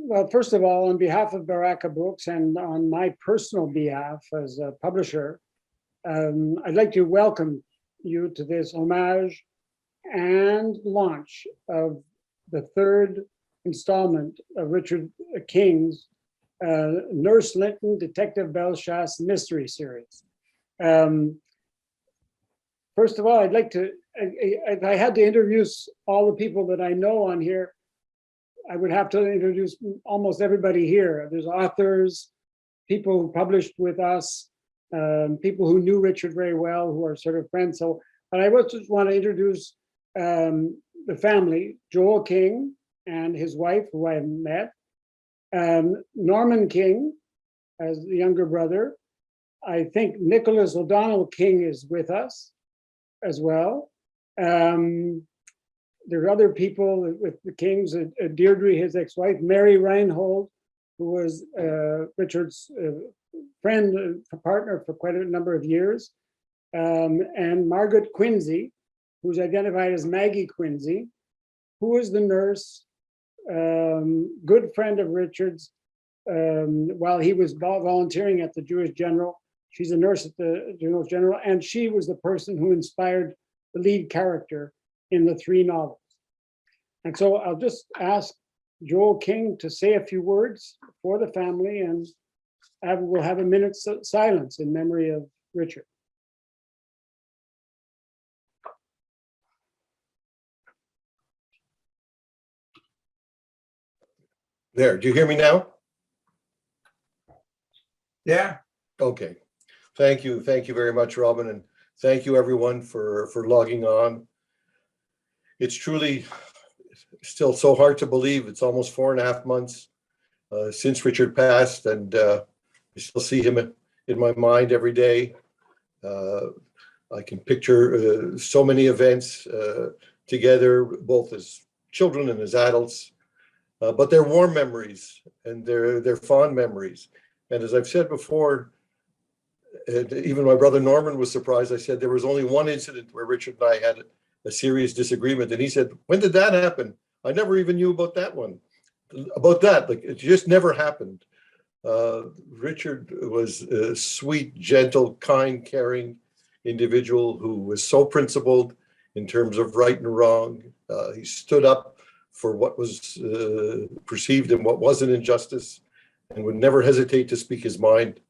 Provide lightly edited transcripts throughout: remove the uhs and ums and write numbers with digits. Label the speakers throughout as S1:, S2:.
S1: Well, first of all, on behalf of Baraka Books and on my personal behalf as a publisher, I'd like to welcome you to this homage and launch of the third installment of Richard King's Nurse Linton Detective Bellechasse Mystery Series. First of all, I'd like to, if I had to introduce all the people that I know on here, I would have to introduce almost everybody here. There's authors, people who published with us, people who knew Richard very well, who are sort of friends. So, but I just want to introduce the family, Joel King and his wife, who I met, Norman King as the younger brother. I think Nicholas O'Donnell King is with us as well. There are other people with the Kings, Deirdre, his ex-wife, Mary Reinhold, who was Richard's friend, partner for quite a number of years, and Margaret Quinsey, who's identified as Maggie Quinsey, who was the nurse, good friend of Richard's while he was volunteering at the Jewish General. She's a nurse at the Jewish General, and she was the person who inspired the lead character in the 3 novels. And so I'll just ask Joel King to say a few words for the family, and we'll have a minute's silence in memory of Richard.
S2: There, do you hear me now?
S3: Yeah.
S2: Okay. Thank you very much, Robin, and thank you everyone for logging on. It's truly still so hard to believe. It's almost 4.5 months since Richard passed, and I still see him in my mind every day. I can picture so many events together, both as children and as adults, but they're warm memories and they're fond memories. And as I've said before, even my brother Norman was surprised. I said there was only one incident where Richard and I had a serious disagreement, and he said, "When did that happen? I never even knew about that one." About that, like, it just never happened. Richard was a sweet, gentle, kind, caring individual who was so principled in terms of right and wrong. He stood up for what was perceived and what wasn't injustice, and would never hesitate to speak his mind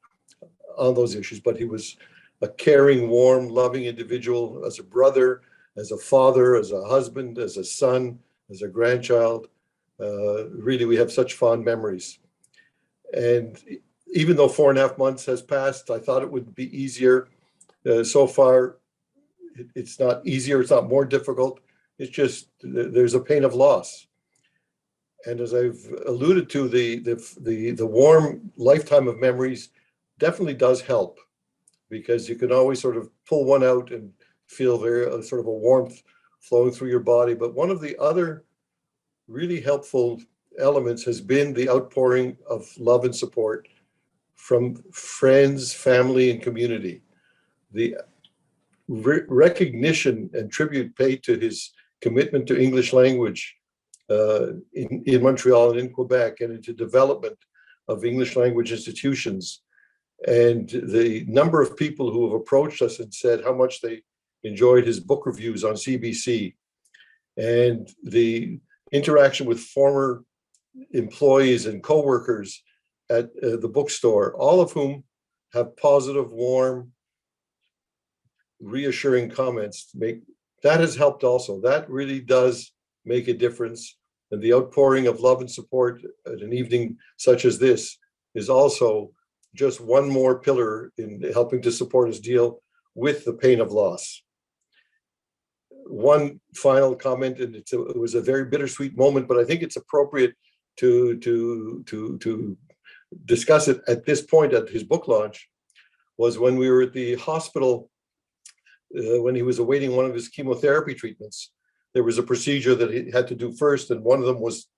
S2: on those issues. But he was a caring, warm, loving individual as a brother, as a father, as a husband, as a son, as a grandchild. Really, we have such fond memories. And even though 4.5 months has passed, I thought it would be easier. So far, it's not easier, it's not more difficult. It's just there's a pain of loss. And as I've alluded to, the warm lifetime of memories definitely does help, because you can always sort of pull one out and feel very sort of a warmth flowing through your body. But one of the other really helpful elements has been the outpouring of love and support from friends, family, and community. The recognition and tribute paid to his commitment to English language in Montreal and in Quebec, and into development of English language institutions. And the number of people who have approached us and said how much they enjoyed his book reviews on CBC, and the interaction with former employees and co-workers at the bookstore, all of whom have positive, warm, reassuring comments. That has helped also. That really does make a difference. And the outpouring of love and support at an evening such as this is also just one more pillar in helping to support us deal with the pain of loss. One final comment, and it was a very bittersweet moment, but I think it's appropriate to discuss it at this point at his book launch, was when we were at the hospital when he was awaiting one of his chemotherapy treatments. There was a procedure that he had to do first, and one of them was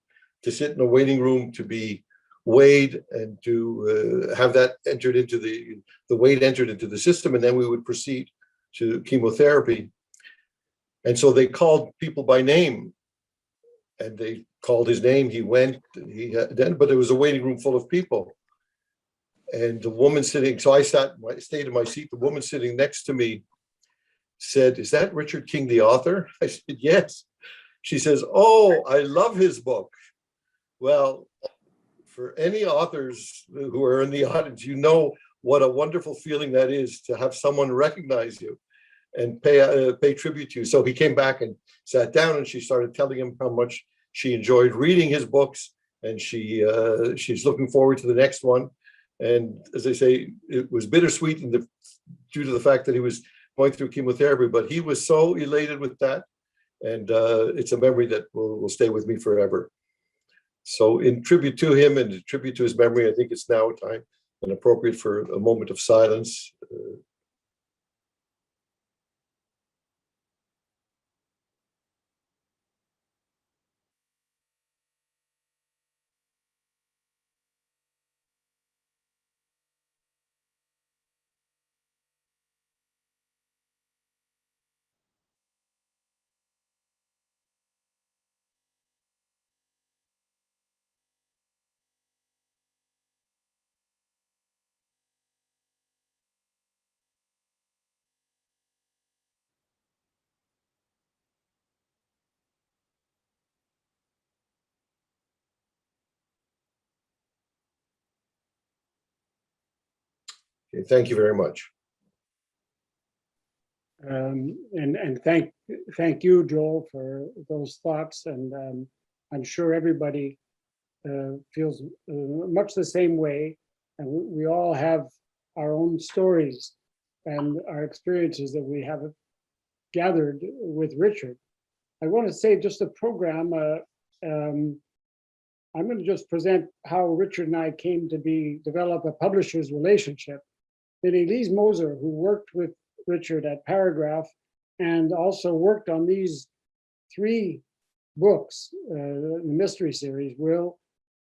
S2: to sit in a waiting room to be weighed and to have that entered into the weight entered into the system, and then we would proceed to chemotherapy. And so they called people by name and they called his name. He went, but there was a waiting room full of people. And the woman sitting, so I stayed in my seat. The woman sitting next to me said, "Is that Richard King, the author?" I said, "Yes." She says, "Oh, I love his book." Well, for any authors who are in the audience, you know what a wonderful feeling that is to have someone recognize you and pay tribute to you. So he came back and sat down, and she started telling him how much she enjoyed reading his books, and she's looking forward to the next one. And as I say, it was bittersweet due to the fact that he was going through chemotherapy, but he was so elated with that. And it's a memory that will stay with me forever. So in tribute to him and in tribute to his memory, I think it's now time and appropriate for a moment of silence. Okay, thank you very much.
S1: And thank you, Joel, for those thoughts. And I'm sure everybody feels much the same way. And we all have our own stories and our experiences that we have gathered with Richard. I want to say just the program. I'm going to just present how Richard and I came to develop a publisher's relationship. That Elise Moser, who worked with Richard at Paragraph and also worked on these 3 books, the Mystery Series, will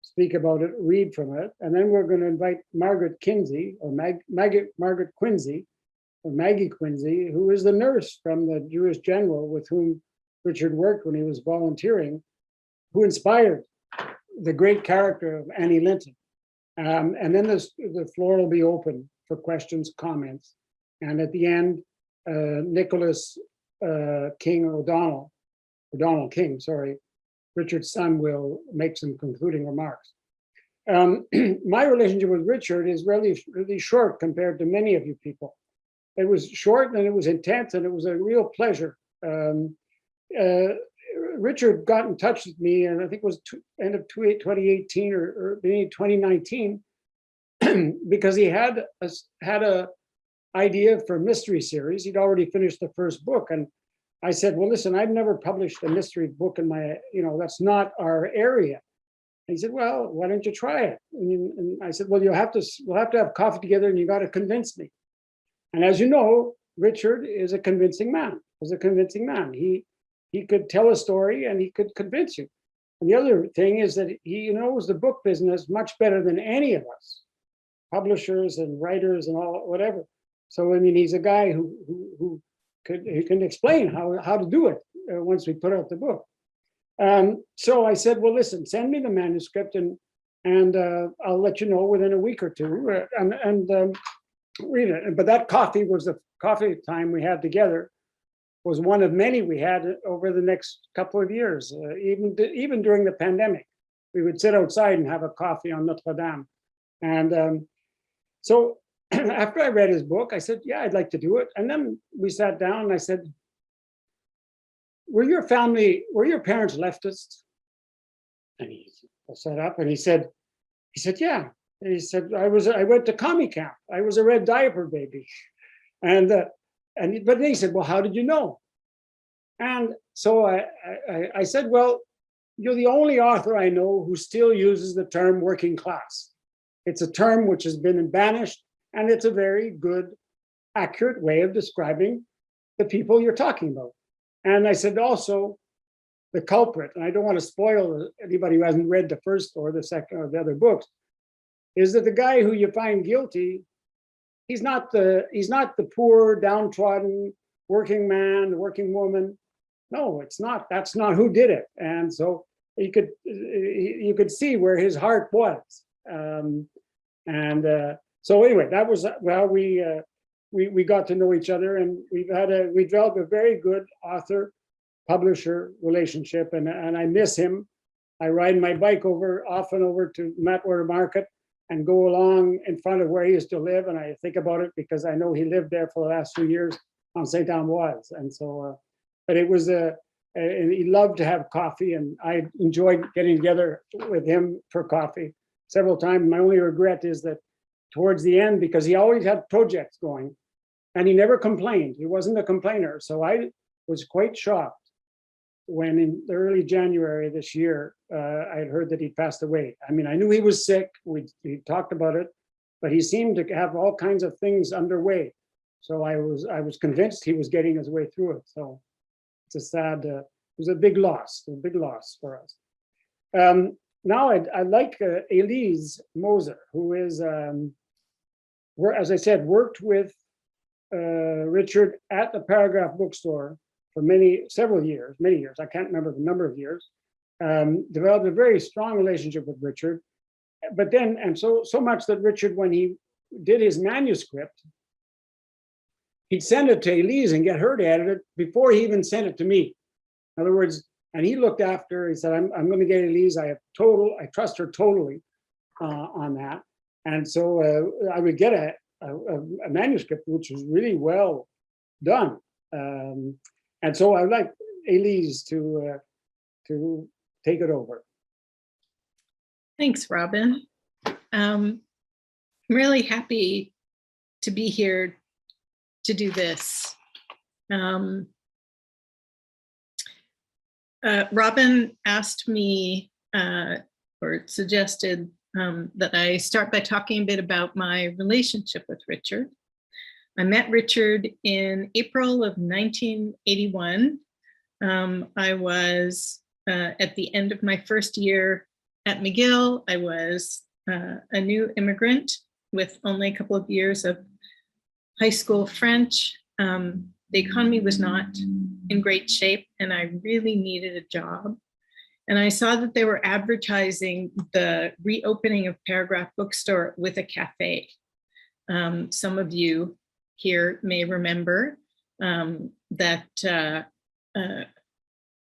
S1: speak about it, read from it. And then we're going to invite Margaret Quinsey, or Margaret Quinsey, or Maggie Quinsey, who is the nurse from the Jewish general with whom Richard worked when he was volunteering, who inspired the great character of Annie Linton. And then the floor will be open for questions, comments. And at the end, Nicholas O'Donnell King, Richard's son, will make some concluding remarks. My relationship with Richard is really short compared to many of you people. It was short and it was intense and it was a real pleasure. Richard got in touch with me, and I think it was end of 2018 or beginning of 2019, because he had a idea for a mystery series. He'd already finished the first book, and I said, "Well, listen, I've never published a mystery book in my, that's not our area." And he said, "Well, why don't you try it?" And I said, "Well, we'll have to have coffee together, and you got to convince me." And as you know, Richard is a convincing man. He could tell a story and he could convince you. And the other thing is that he knows the book business much better than any of us, publishers and writers and all, whatever. So, I mean, he's a guy who can explain how to do it once we put out the book. So I said, "Well, listen, send me the manuscript and I'll let you know within a week or two and read it." But that coffee was the coffee time we had together, was one of many we had over the next couple of years. Even during the pandemic, we would sit outside and have a coffee on Notre Dame. And so after I read his book, I said, "Yeah, I'd like to do it." And then we sat down and I said, were your parents leftists?" And he sat up and he said, "Yeah." And he said, I went to commie camp. I was a red diaper baby." But then he said, "Well, how did you know?" And so I said, "Well, you're the only author I know who still uses the term working class. It's a term which has been banished, and it's a very good, accurate way of describing the people you're talking about." And I said, also, the culprit, and I don't want to spoil anybody who hasn't read the first or the second or the other books, is that the guy who you find guilty, he's not the poor, downtrodden working man, working woman. No, it's not. That's not who did it. And so you could see where his heart was. So anyway, that was how we got to know each other, and we developed a very good author publisher relationship, and I miss him. I ride my bike often over to Matwater Market and go along in front of where he used to live, and I think about it because I know he lived there for the last few years on St. Ambroise, and so but it was and he loved to have coffee, and I enjoyed getting together with him for coffee several times. My only regret is that towards the end, because he always had projects going and he never complained. He wasn't a complainer. So I was quite shocked when in early January this year, I had heard that he passed away. I mean, I knew he was sick. We talked about it, but he seemed to have all kinds of things underway. So I was convinced he was getting his way through it. So it's a sad, it was a big loss for us. Now I'd like Elise Moser, who is, as I said, worked with Richard at the Paragraph bookstore for several years, many years. I can't remember the number of years. Developed a very strong relationship with Richard, but then, and so much that Richard, when he did his manuscript, he'd send it to Elise and get her to edit it before he even sent it to me. In other words, and he looked after, he said, I'm going to get Elise. I trust her totally on that. And so I would get a manuscript, which was really well done. And so I would like Elise to take it over.
S3: Thanks, Robin. I'm really happy to be here to do this. Robin asked me or suggested that I start by talking a bit about my relationship with Richard. I met Richard in April of 1981. I was at the end of my first year at McGill. I was a new immigrant with only a couple of years of high school French. The economy was not in great shape, and I really needed a job. And I saw that they were advertising the reopening of Paragraph Bookstore with a cafe. Some of you here may remember that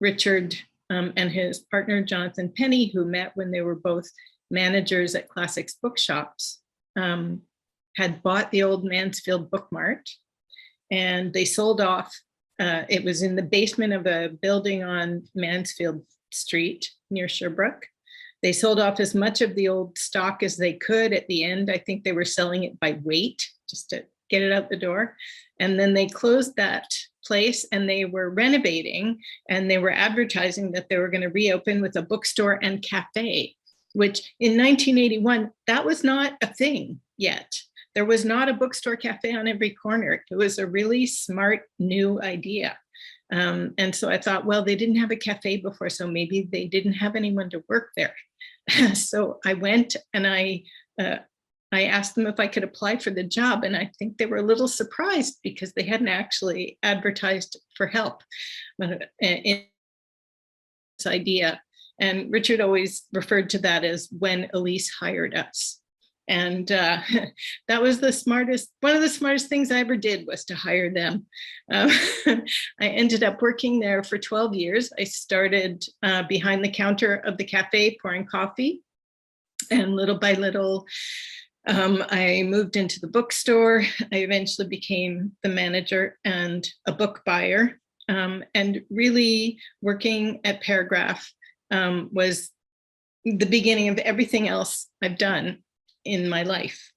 S3: Richard and his partner, Jonathan Penny, who met when they were both managers at Classics Bookshops, had bought the old Mansfield Book Mart, and they sold off. It was in the basement of a building on Mansfield Street near Sherbrooke. They sold off as much of the old stock as they could. At the end, I think they were selling it by weight just to get it out the door. And then they closed that place and they were renovating, and they were advertising that they were going to reopen with a bookstore and cafe, which in 1981, that was not a thing yet. There was not a bookstore cafe on every corner. It was a really smart new idea. And so I thought, well, they didn't have a cafe before, so maybe they didn't have anyone to work there. So I went and I asked them if I could apply for the job. And I think they were a little surprised because they hadn't actually advertised for help in this idea. And Richard always referred to that as when Elise hired us. And that was one of the smartest things I ever did was to hire them. I ended up working there for 12 years. I started behind the counter of the cafe pouring coffee. And little by little, I moved into the bookstore. I eventually became the manager and a book buyer. And really working at Paragraph was the beginning of everything else I've done in my life.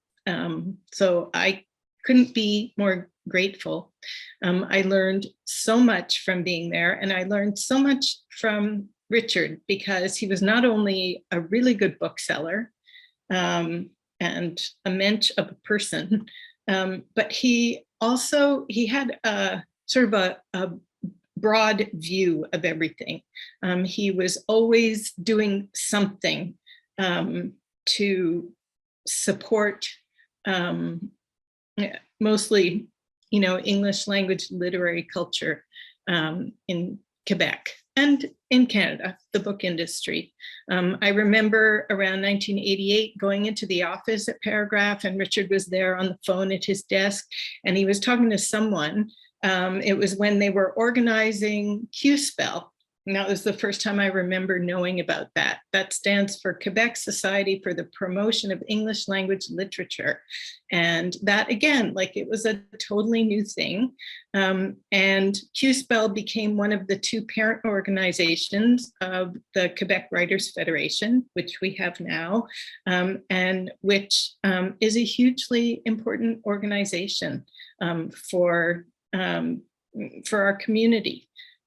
S3: So I couldn't be more grateful. I learned so much from being there, and I learned so much from Richard because he was not only a really good bookseller and a mensch of a person, but he had a sort of a broad view of everything. He was always doing something to support mostly, English language literary culture in Quebec. and in Canada, the book industry. I remember around 1988 going into the office at Paragraph, and Richard was there on the phone at his desk, and he was talking to someone. It was when they were organizing Q-Spell. And that was the first time I remember knowing about that. That stands for Quebec Society for the Promotion of English Language Literature. And that, again, like it was a totally new thing. And Q-Spell became one of the two parent organizations of the Quebec Writers Federation, which we have now, and which is a hugely important organization for our community.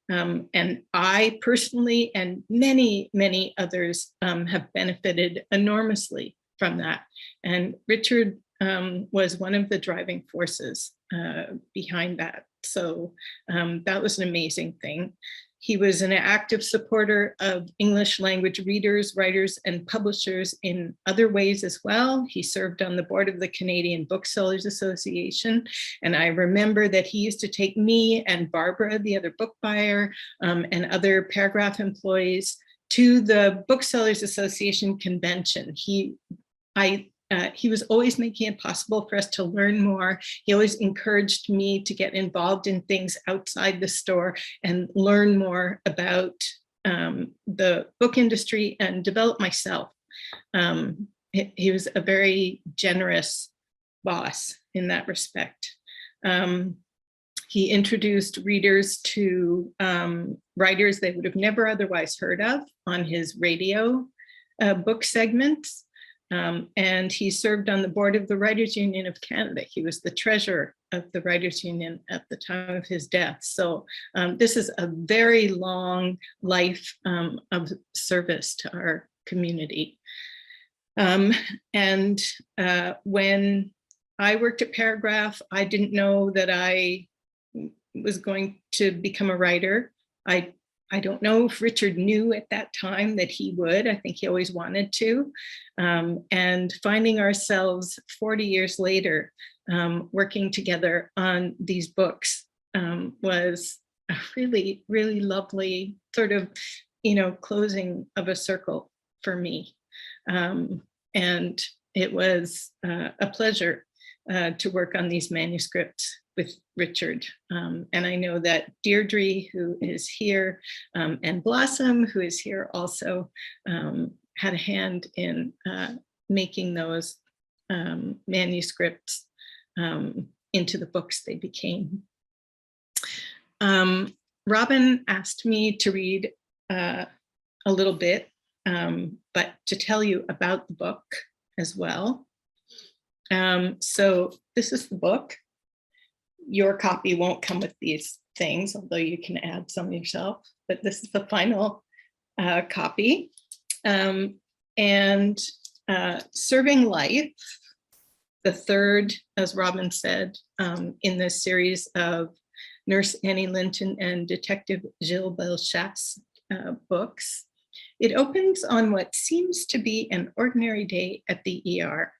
S3: And I personally and many, many others have benefited enormously from that. And Richard was one of the driving forces behind that. So that was an amazing thing. He was an active supporter of English language readers, writers, and publishers in other ways as well. He served on the board of the Canadian Booksellers Association. And I remember that he used to take me and Barbara, the other book buyer, and other Paragraph employees to the Booksellers Association convention. He was always making it possible for us to learn more. He always encouraged me to get involved in things outside the store and learn more about the book industry and develop myself. He was a very generous boss in that respect. He introduced readers to writers they would have never otherwise heard of on his radio book segments. And he served on the board of the Writers Union of Canada. He was the treasurer of the Writers Union at the time of his death. So this is a very long life of service to our community. And when I worked at Paragraph, I didn't know that I was going to become a writer. I don't know if Richard knew at that time that he would. I think he always wanted to. And finding ourselves 40 years later working together on these books was a really, really lovely sort of, closing of a circle for me. And it was a pleasure to work on these manuscripts with Richard. And I know that Deirdre, who is here, and Blossom, who is here also, had a hand in making those manuscripts into the books they became. Robin asked me to read a little bit, but to tell you about the book as well. So this is the book. Your copy won't come with these things, although you can add some yourself, but this is the final copy. And Serving Life, the third, as Robin said, in this series of Nurse Annie Linton and Detective Gilles Bellechasse books. It opens on what seems to be an ordinary day at the ER.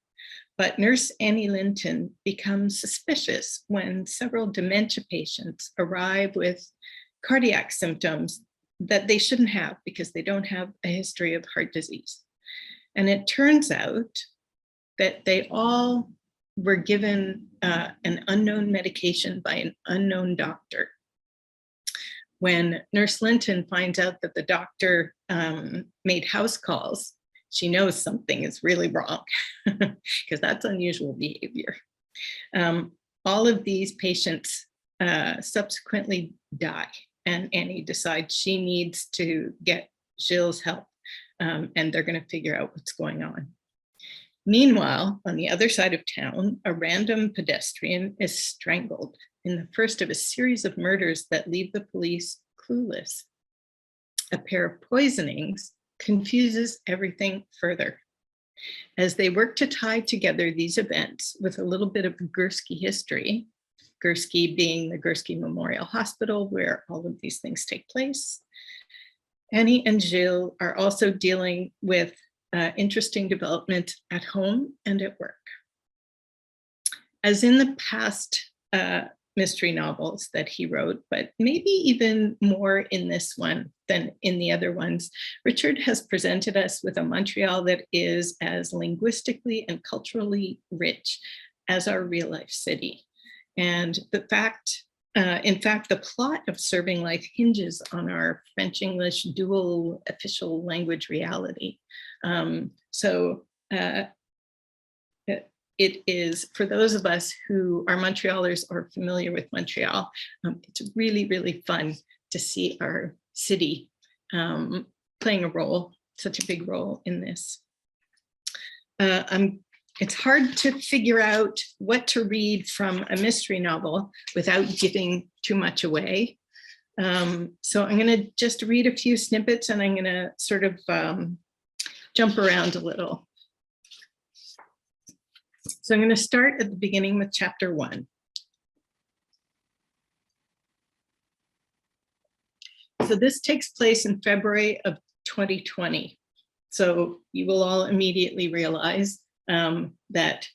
S3: But Nurse Annie Linton becomes suspicious when several dementia patients arrive with cardiac symptoms that they shouldn't have because they don't have a history of heart disease. And it turns out that they all were given an unknown medication by an unknown doctor. When Nurse Linton finds out that the doctor made house calls, she knows something is really wrong because that's unusual behavior. All of these patients subsequently die, and Annie decides she needs to get Gilles' help, and they're going to figure out what's going on. Meanwhile, on the other side of town, a random pedestrian is strangled in the first of a series of murders that leave the police clueless. A pair of poisonings confuses everything further. As they work to tie together these events with a little bit of Gursky history, Gursky being the Gursky Memorial Hospital where all of these things take place, Annie and Gilles are also dealing with interesting development at home and at work. As in the past mystery novels that he wrote, but maybe even more in this one than in the other ones. Richard has presented us with a Montreal that is as linguistically and culturally rich as our real life city. And in fact, the plot of Serving Life hinges on our French-English dual official language reality. It is, for those of us who are Montrealers or familiar with Montreal, it's really, really fun to see our city playing a role, such a big role in this. It's hard to figure out what to read from a mystery novel without giving too much away. So I'm going to just read a few snippets, and I'm going to sort of jump around a little. So I'm going to start at the beginning with chapter 1. So this takes place in February of 2020. So you will all immediately realize that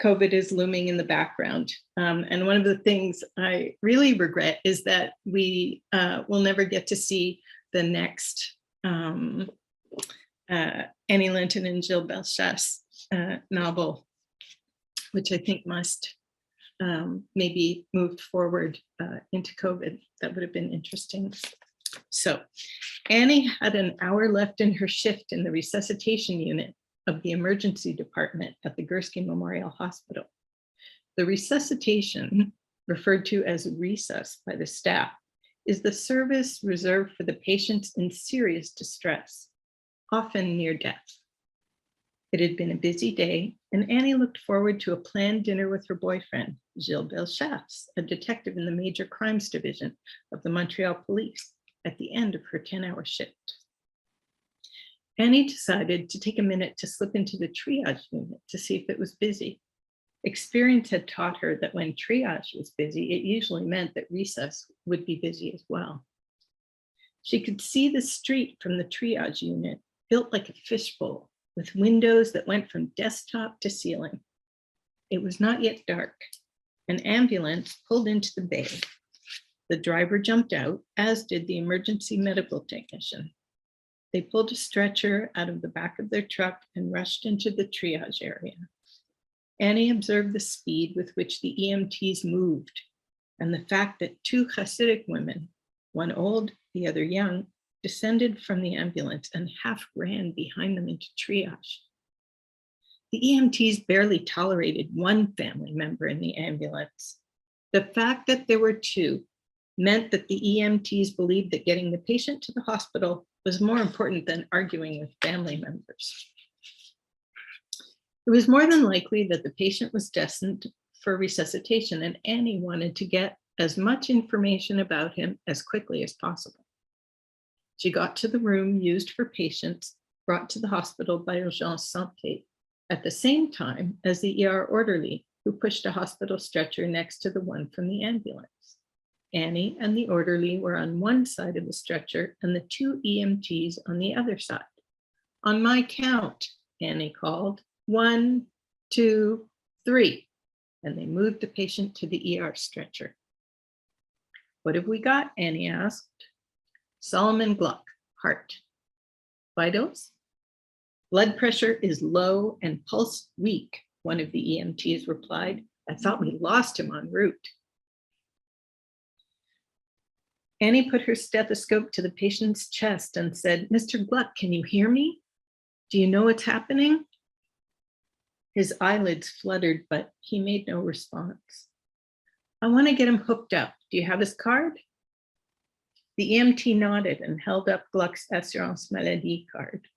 S3: COVID is looming in the background. And one of the things I really regret is that we will never get to see the next Annie Linton and Gilles Bellechasse novel, which I think must maybe moved forward into COVID. That would have been interesting. So Annie had an hour left in her shift in the resuscitation unit of the emergency department at the Gursky Memorial Hospital. The resuscitation, referred to as resus by the staff, is the service reserved for the patients in serious distress, often near death. It had been a busy day, and Annie looked forward to a planned dinner with her boyfriend, Gilles Bellechasse, a detective in the Major Crimes Division of the Montreal Police, at the end of her 10-hour shift. Annie decided to take a minute to slip into the triage unit to see if it was busy. Experience had taught her that when triage was busy, it usually meant that resus would be busy as well. She could see the street from the triage unit, built like a fishbowl, with windows that went from desktop to ceiling. It was not yet dark. An ambulance pulled into the bay. The driver jumped out, as did the emergency medical technician. They pulled a stretcher out of the back of their truck and rushed into the triage area. Annie observed the speed with which the EMTs moved and the fact that 2 Hasidic women, one old, the other young, descended from the ambulance and half ran behind them into triage. The EMTs barely tolerated one family member in the ambulance. The fact that there were 2 meant that the EMTs believed that getting the patient to the hospital was more important than arguing with family members. It was more than likely that the patient was destined for resuscitation, and Annie wanted to get as much information about him as quickly as possible. She got to the room used for patients brought to the hospital by Urgence Santé at the same time as the ER orderly who pushed a hospital stretcher next to the one from the ambulance. Annie and the orderly were on one side of the stretcher and the 2 EMTs on the other side. On my count, Annie called, 1, 2, 3, and they moved the patient to the ER stretcher. What have we got? Annie asked. Solomon Gluck, heart. Vitals? Blood pressure is low and pulse weak, one of the EMTs replied. I thought we lost him en route. Annie put her stethoscope to the patient's chest and said, Mr. Gluck, can you hear me? Do you know what's happening? His eyelids fluttered, but he made no response. I want to get him hooked up. Do you have his card? The EMT nodded and held up Gluck's Assurance Maladie card.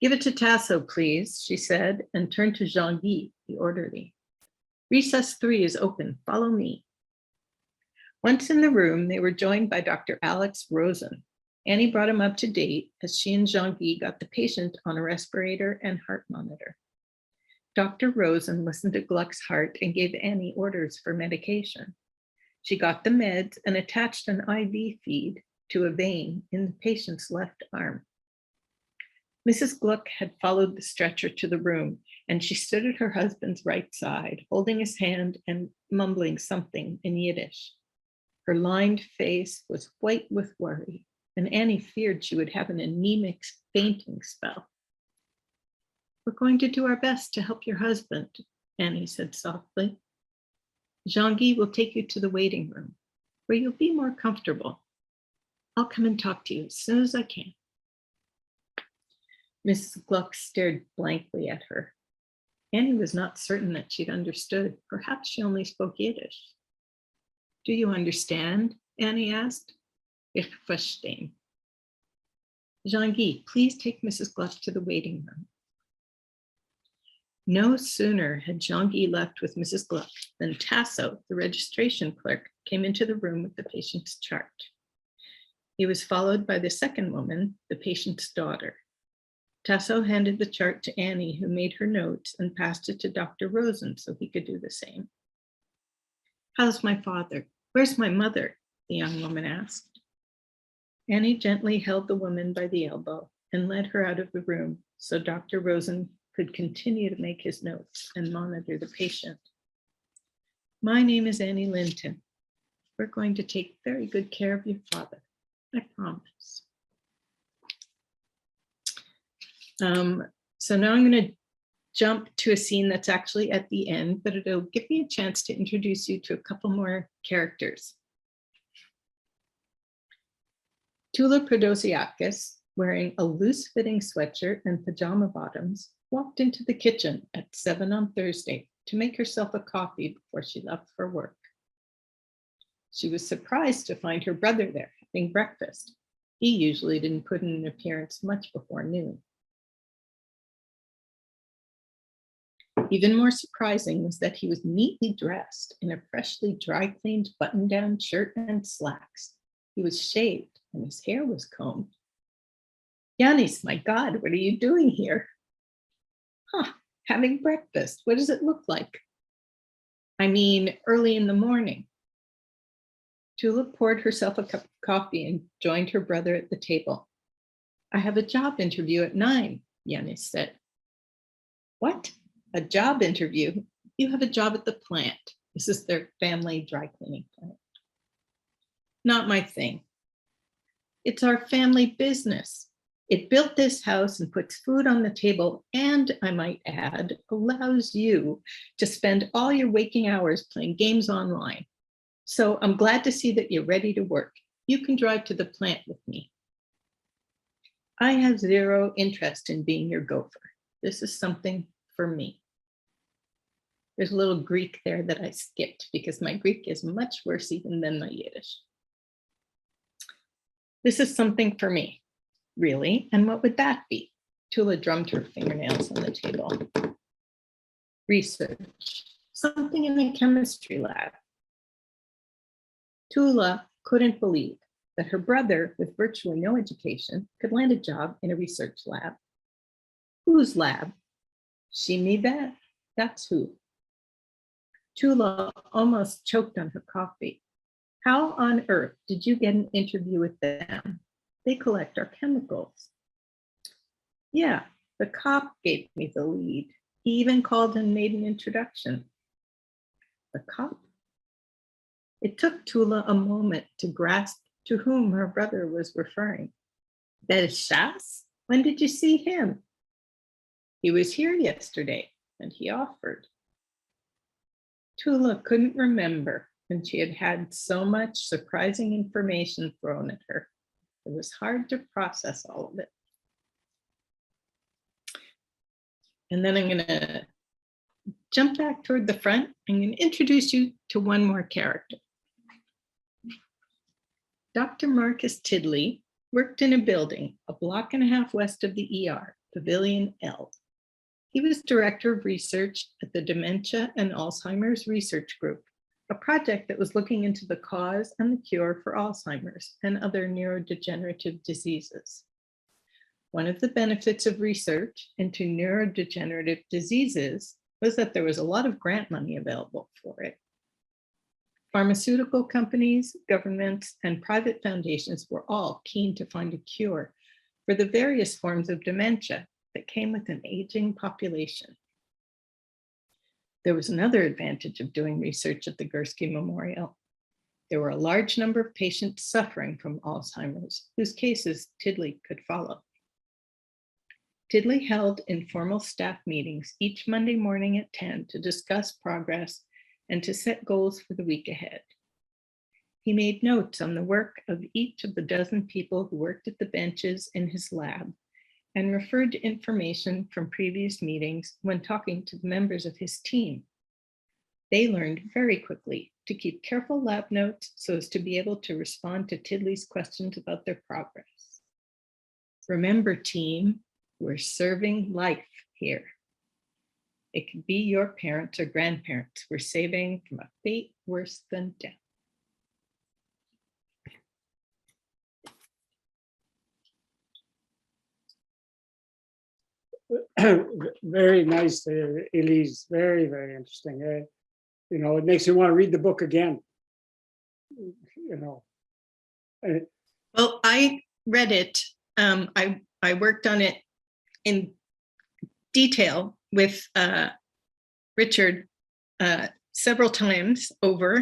S3: Give it to Tasso, please, she said, and turned to Jean-Guy, the orderly. Recess 3 is open. Follow me. Once in the room, they were joined by Dr. Alex Rosen. Annie brought him up to date as she and Jean-Guy got the patient on a respirator and heart monitor. Dr. Rosen listened to Gluck's heart and gave Annie orders for medication. She got the meds and attached an IV feed to a vein in the patient's left arm. Mrs. Gluck had followed the stretcher to the room, and she stood at her husband's right side, holding his hand and mumbling something in Yiddish. Her lined face was white with worry, and Annie feared she would have an anemic fainting spell. "We're going to do our best to help your husband," Annie said softly. "Jean-Guy will take you to the waiting room, where you'll be more comfortable. I'll come and talk to you as soon as I can." Mrs. Gluck stared blankly at her. Annie was not certain that she'd understood. Perhaps she only spoke Yiddish. "Do you understand?" Annie asked. "Ich verstehe." "Jean-Guy, please take Mrs. Gluck to the waiting room." No sooner had Jean-Guy left with Mrs. Gluck than Tasso, the registration clerk, came into the room with the patient's chart. He was followed by the second woman, the patient's daughter. Tasso handed the chart to Annie, who made her notes and passed it to Dr. Rosen so he could do the same. "How's my father? Where's my mother?" the young woman asked. Annie gently held the woman by the elbow and led her out of the room so Dr. Rosen could continue to make his notes and monitor the patient. "My name is Annie Linton. We're going to take very good care of your father. I promise." So now I'm going to jump to a scene that's actually at the end, but it'll give me a chance to introduce you to a couple more characters. Tula Prodosiakis, wearing a loose-fitting sweatshirt and pajama bottoms, walked into the kitchen at 7 on Thursday to make herself a coffee before she left for work. She was surprised to find her brother there having breakfast. He usually didn't put in an appearance much before noon. Even more surprising was that he was neatly dressed in a freshly dry-cleaned button-down shirt and slacks. He was shaved and his hair was combed. "Yanis, my God, what are you doing here?" "Huh, having breakfast. What does it look like?" "I mean, early in the morning." Tula poured herself a cup of coffee and joined her brother at the table. "I have a job interview at 9, Yanis said. "What? A job interview? You have a job at the plant." This is their family dry cleaning plant. "Not my thing. It's our family business. It built this house and puts food on the table, and I might add, allows you to spend all your waking hours playing games online. So I'm glad to see that you're ready to work. You can drive to the plant with me." "I have zero interest in being your gopher. This is something for me." There's a little Greek there that I skipped because my Greek is much worse even than my Yiddish. "This is something for me." "Really? And what would that be?" Tula drummed her fingernails on the table. "Research. Something in a chemistry lab." Tula couldn't believe that her brother, with virtually no education, could land a job in a research lab. Whose lab? She me bet. That's who. Tula almost choked on her coffee. "How on earth did you get an interview with them? They collect our chemicals." "Yeah, the cop gave me the lead. He even called and made an introduction." "The cop?" It took Tula a moment to grasp to whom her brother was referring. "Bellechasse? When did you see him?" "He was here yesterday and he offered." Tula couldn't remember when she had had so much surprising information thrown at her. It was hard to process all of it. And then I'm going to jump back toward the front. I'm going to introduce you to one more character. Dr. Marcus Tidley worked in a building a block and a half west of the ER, Pavilion L. He was director of research at the Dementia and Alzheimer's Research Group, a project that was looking into the cause and the cure for Alzheimer's and other neurodegenerative diseases. One of the benefits of research into neurodegenerative diseases was that there was a lot of grant money available for it. Pharmaceutical companies, governments, and private foundations were all keen to find a cure, for the various forms of dementia that came with an aging population. There was another advantage of doing research at the Gursky Memorial. There were a large number of patients suffering from Alzheimer's, whose cases Tiddly could follow. Tiddly held informal staff meetings each Monday morning at 10 to discuss progress and to set goals for the week ahead. He made notes on the work of each of the dozen people who worked at the benches in his lab and referred to information from previous meetings when talking to the members of his team. They learned very quickly to keep careful lab notes so as to be able to respond to Tiddly's questions about their progress. Remember, team, we're serving life here. It could be your parents or grandparents we're saving from a fate worse than death.
S1: Very nice, Elise. Very, very interesting. You know, it makes you want to read the book again. You know.
S3: Well, I read it. I worked on it in detail with Richard several times over.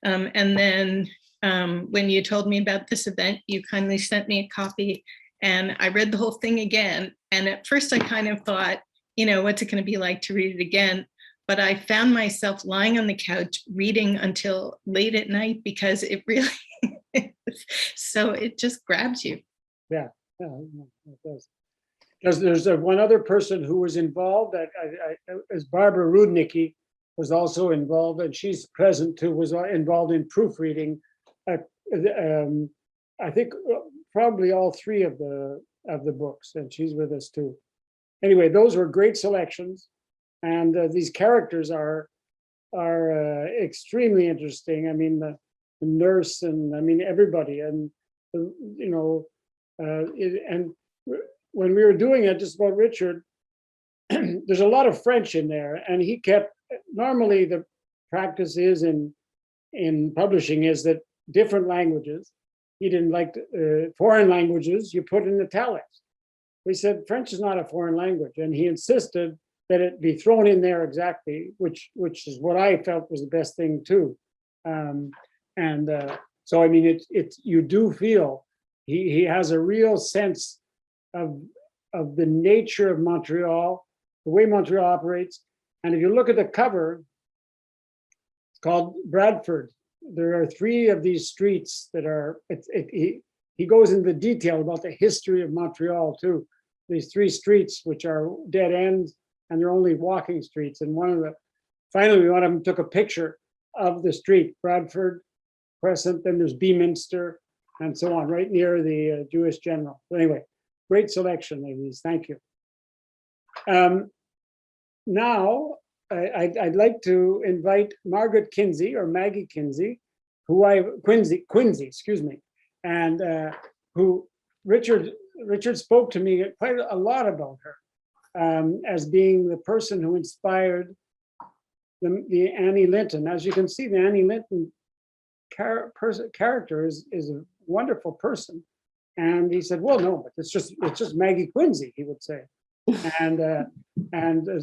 S3: And then when you told me about this event, you kindly sent me a copy and I read the whole thing again. And at first I kind of thought, you know, what's it going to be like to read it again? But I found myself lying on the couch reading until late at night because it really, so it just grabs you.
S1: Yeah, it does. There's one other person who was involved, as Barbara Rudnicki was also involved, and she's present too, was involved in proofreading. I think probably all three of the books, and she's with us too. Anyway, those were great selections, and these characters are extremely interesting. I mean, the nurse, and I mean everybody, and you know, and when we were doing it just about Richard, there's a lot of French in there, and he kept, normally the practice is in publishing is that different languages, he didn't like foreign languages, you put in italics. We said French is not a foreign language, and he insisted that it be thrown in there exactly, which is what I felt was the best thing too. So I mean, you do feel he has a real sense of the nature of Montreal, the way Montreal operates. And if you look at the cover, it's called Bradford. There are three of these streets that are, he goes into detail about the history of Montreal too. These three streets, which are dead ends, and they're only walking streets. And finally, one of them took a picture of the street, Bradford Crescent, then there's Beaminster, and so on, right near the Jewish General. But anyway, great selection, ladies. Thank you. Now, I'd like to invite Margaret Quinsey, or Maggie Quinsey, Quinsey, excuse me, and who Richard spoke to me quite a lot about her as being the person who inspired the Annie Linton. As you can see, the Annie Linton character is a wonderful person. And he said, well, no, but it's just Maggie Quinsey, he would say. And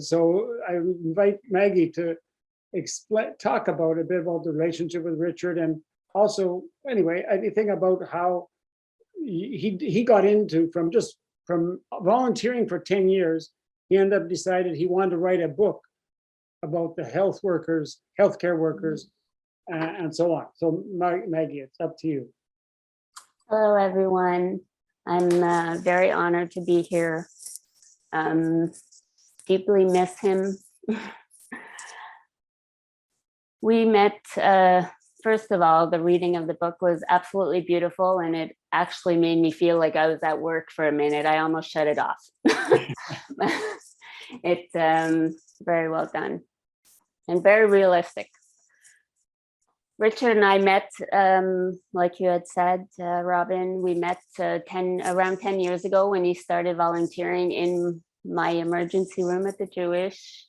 S1: so I invite Maggie to talk about a bit about the relationship with Richard, and also, anyway, anything about how he got into, from volunteering for 10 years, he ended up decided he wanted to write a book about the healthcare workers, and so on. So Maggie, it's up to you.
S4: Hello, everyone. I'm very honored to be here. Deeply miss him. We met, first of all, the reading of the book was absolutely beautiful, and it actually made me feel like I was at work for a minute. I almost shut it off. It's very well done and very realistic. Richard and I met, like you had said, Robin, we met around 10 years ago when he started volunteering in my emergency room at the Jewish.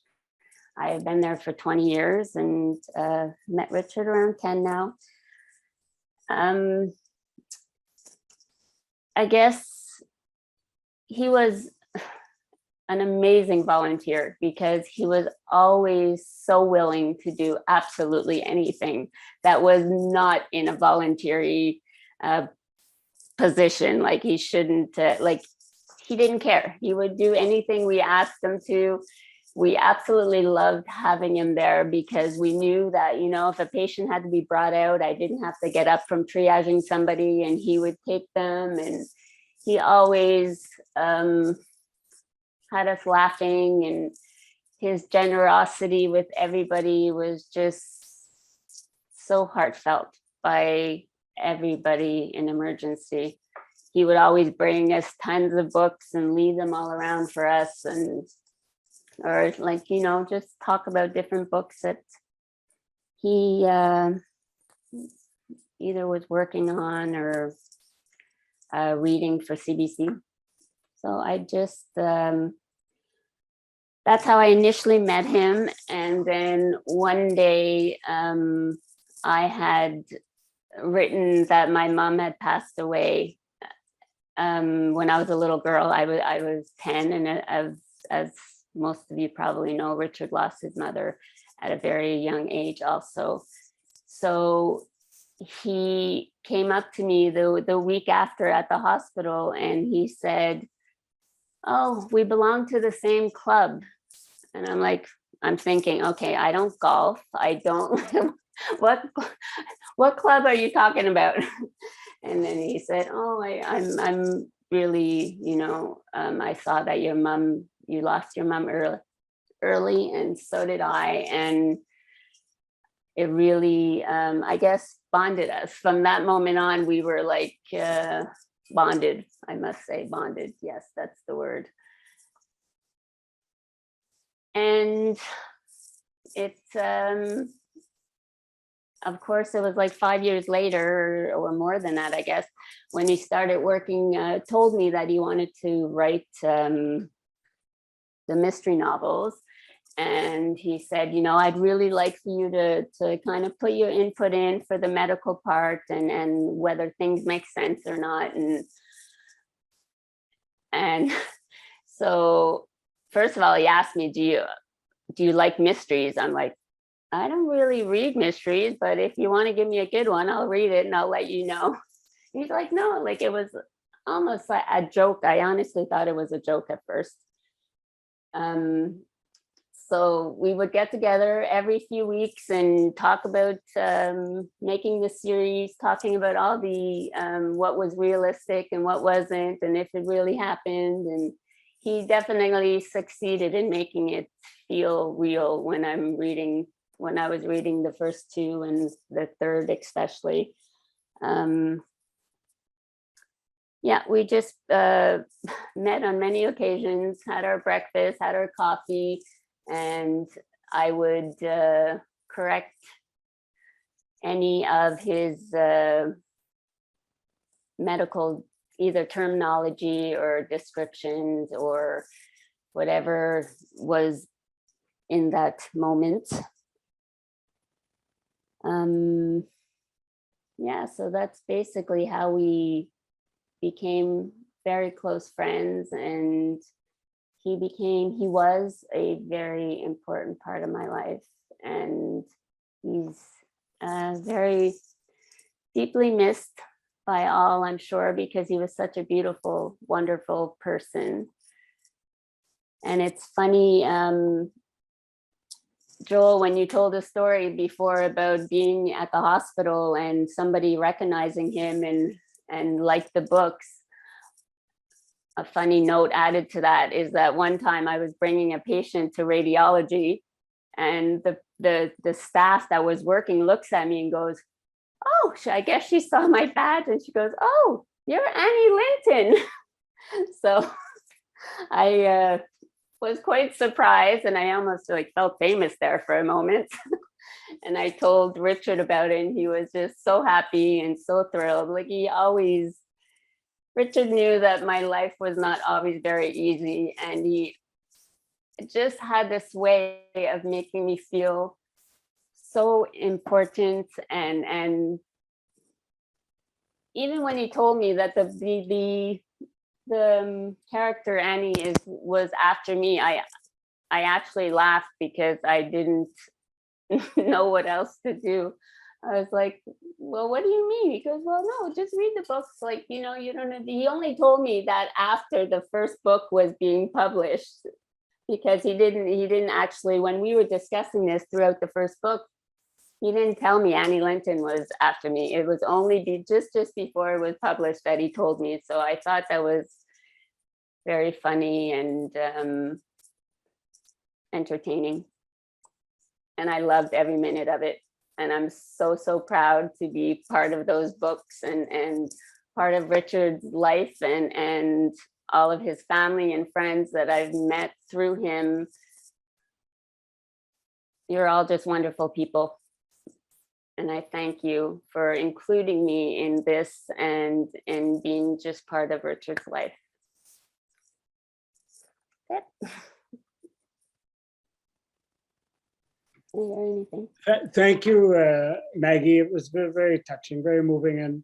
S4: I have been there for 20 years and met Richard around 10 now. I guess he was an amazing volunteer because he was always so willing to do absolutely anything that was not in a voluntary position. Like he shouldn't, like he didn't care. He would do anything we asked him to. We absolutely loved having him there because we knew that, you know, if a patient had to be brought out, I didn't have to get up from triaging somebody and he would take them. And he always had us laughing, and his generosity with everybody was just so heartfelt by everybody in emergency. He would always bring us tons of books and leave them all around for us, and or like, you know, just talk about different books that he either was working on or reading for CBC. So I just, that's how I initially met him. And then one day I had written that my mom had passed away when I was a little girl. I was 10, and as most of you probably know, Richard lost his mother at a very young age also. So he came up to me the week after at the hospital, and he said, "Oh, we belong to the same club." And I'm like, I'm thinking, okay, I don't golf. I don't, what club are you talking about? And then he said, "Oh, I'm really, you know, I saw that you lost your mom early, and so did I." And it really, I guess, bonded us. From that moment on, we were like bonded, I must say, bonded. Yes, that's the word. And it's, of course, it was like 5 years later or more than that, I guess, when he started working, told me that he wanted to write the mystery novels. And he said, you know, I'd really like for you to kind of put your input in for the medical part and whether things make sense or not. And so first of all, he asked me, do you like mysteries? I'm like, I don't really read mysteries, but if you want to give me a good one, I'll read it and I'll let you know. He's like, no, like it was almost like a joke. I honestly thought it was a joke at first. So we would get together every few weeks and talk about making the series, talking about all the what was realistic and what wasn't, and if it really happened. And he definitely succeeded in making it feel real when I was reading the first two and the third especially. Yeah, we just met on many occasions, had our breakfast, had our coffee, and I would correct any of his medical either terminology or descriptions or whatever was in that moment. Yeah, so that's basically how we became very close friends, and he was a very important part of my life, and he's very deeply missed by all, I'm sure, because he was such a beautiful, wonderful person. And it's funny, Joel, when you told a story before about being at the hospital and somebody recognizing him and liked the books, a funny note added to that is that one time I was bringing a patient to radiology, and the staff that was working looks at me and goes, "Oh, I guess she saw my badge," and she goes, "Oh, you're Annie Linton." So I was quite surprised, and I almost like felt famous there for a moment. And I told Richard about it, and he was just so happy and so thrilled. Like Richard knew that my life was not always very easy, and he just had this way of making me feel so important. And even when he told me that the the character Annie was after me, I actually laughed because I didn't know what else to do. I was like, well, what do you mean? He goes, well, no, just read the books. Like, you know, you don't know. He only told me that after the first book was being published, because he didn't actually, when we were discussing this throughout the first book, he didn't tell me Annie Linton was after me. It was only just before it was published that he told me. So I thought that was very funny and entertaining. And I loved every minute of it. And I'm so, so proud to be part of those books and part of Richard's life and all of his family and friends that I've met through him. You're all just wonderful people. And I thank you for including me in this and being just part of Richard's life. Yep. Is there anything?
S1: Thank you, Maggie. It was very, very touching, very moving, and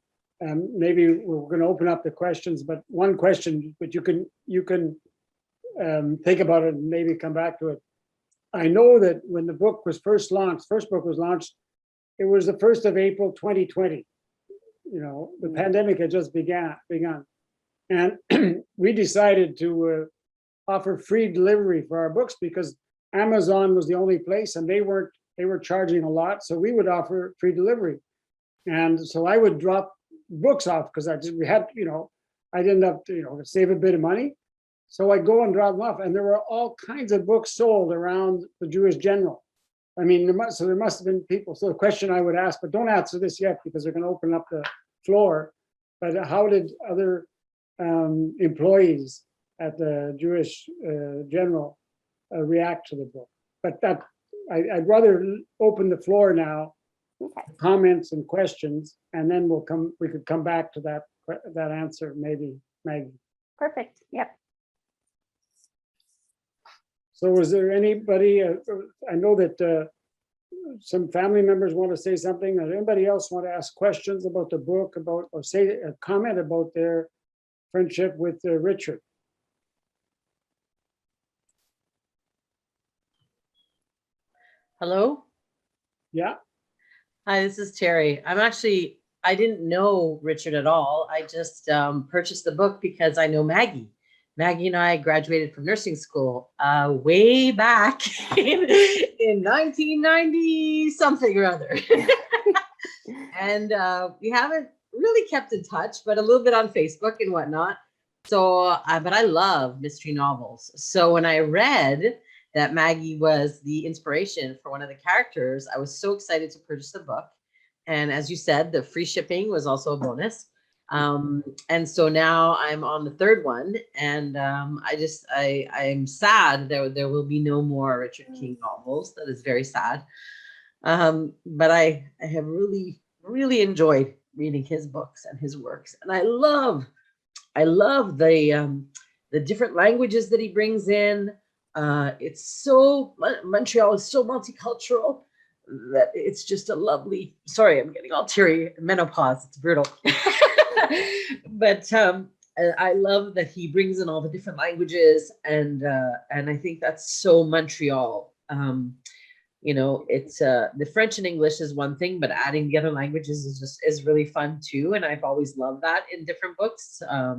S1: maybe we're going to open up the questions. But one question, but you can think about it and maybe come back to it. I know that when the book was first book was launched, it was the 1st of April, 2020. You know, the pandemic had just begun, and we decided to offer free delivery for our books because Amazon was the only place, and they were charging a lot, so we would offer free delivery. And so I would drop books off because I'd end up, save a bit of money. So I'd go and drop them off, and there were all kinds of books sold around the Jewish General. I mean, there must have been people. So the question I would ask, but don't answer this yet because they're going to open up the floor. But how did other employees at the Jewish General react to the book? But that I'd rather open the floor now,
S4: Okay.
S1: comments and questions, and then we could come back to that answer, maybe, Maggie.
S4: Perfect. Yep.
S1: So was there anybody, I know that some family members want to say something, or anybody else want to ask questions about the book, or say a comment about their friendship with Richard?
S5: Hello.
S1: Yeah.
S5: Hi, this is Terry. I didn't know Richard at all. I just purchased the book because I know Maggie. Maggie and I graduated from nursing school way back in 1990 something or other. And we haven't really kept in touch, but a little bit on Facebook and whatnot. So, but I love mystery novels. So when I read that Maggie was the inspiration for one of the characters, I was so excited to purchase the book. And as you said, the free shipping was also a bonus. And so now I'm on the third one, and I'm sad there will be no more Richard King novels. That is very sad. But I have really, really enjoyed reading his books and his works. And I love the different languages that he brings in. Montreal is so multicultural that it's just a lovely, sorry, I'm getting all teary, menopause, it's brutal. But I love that he brings in all the different languages, and I think that's so Montreal. It's the French and English is one thing, but adding the other languages is really fun too. And I've always loved that in different books. I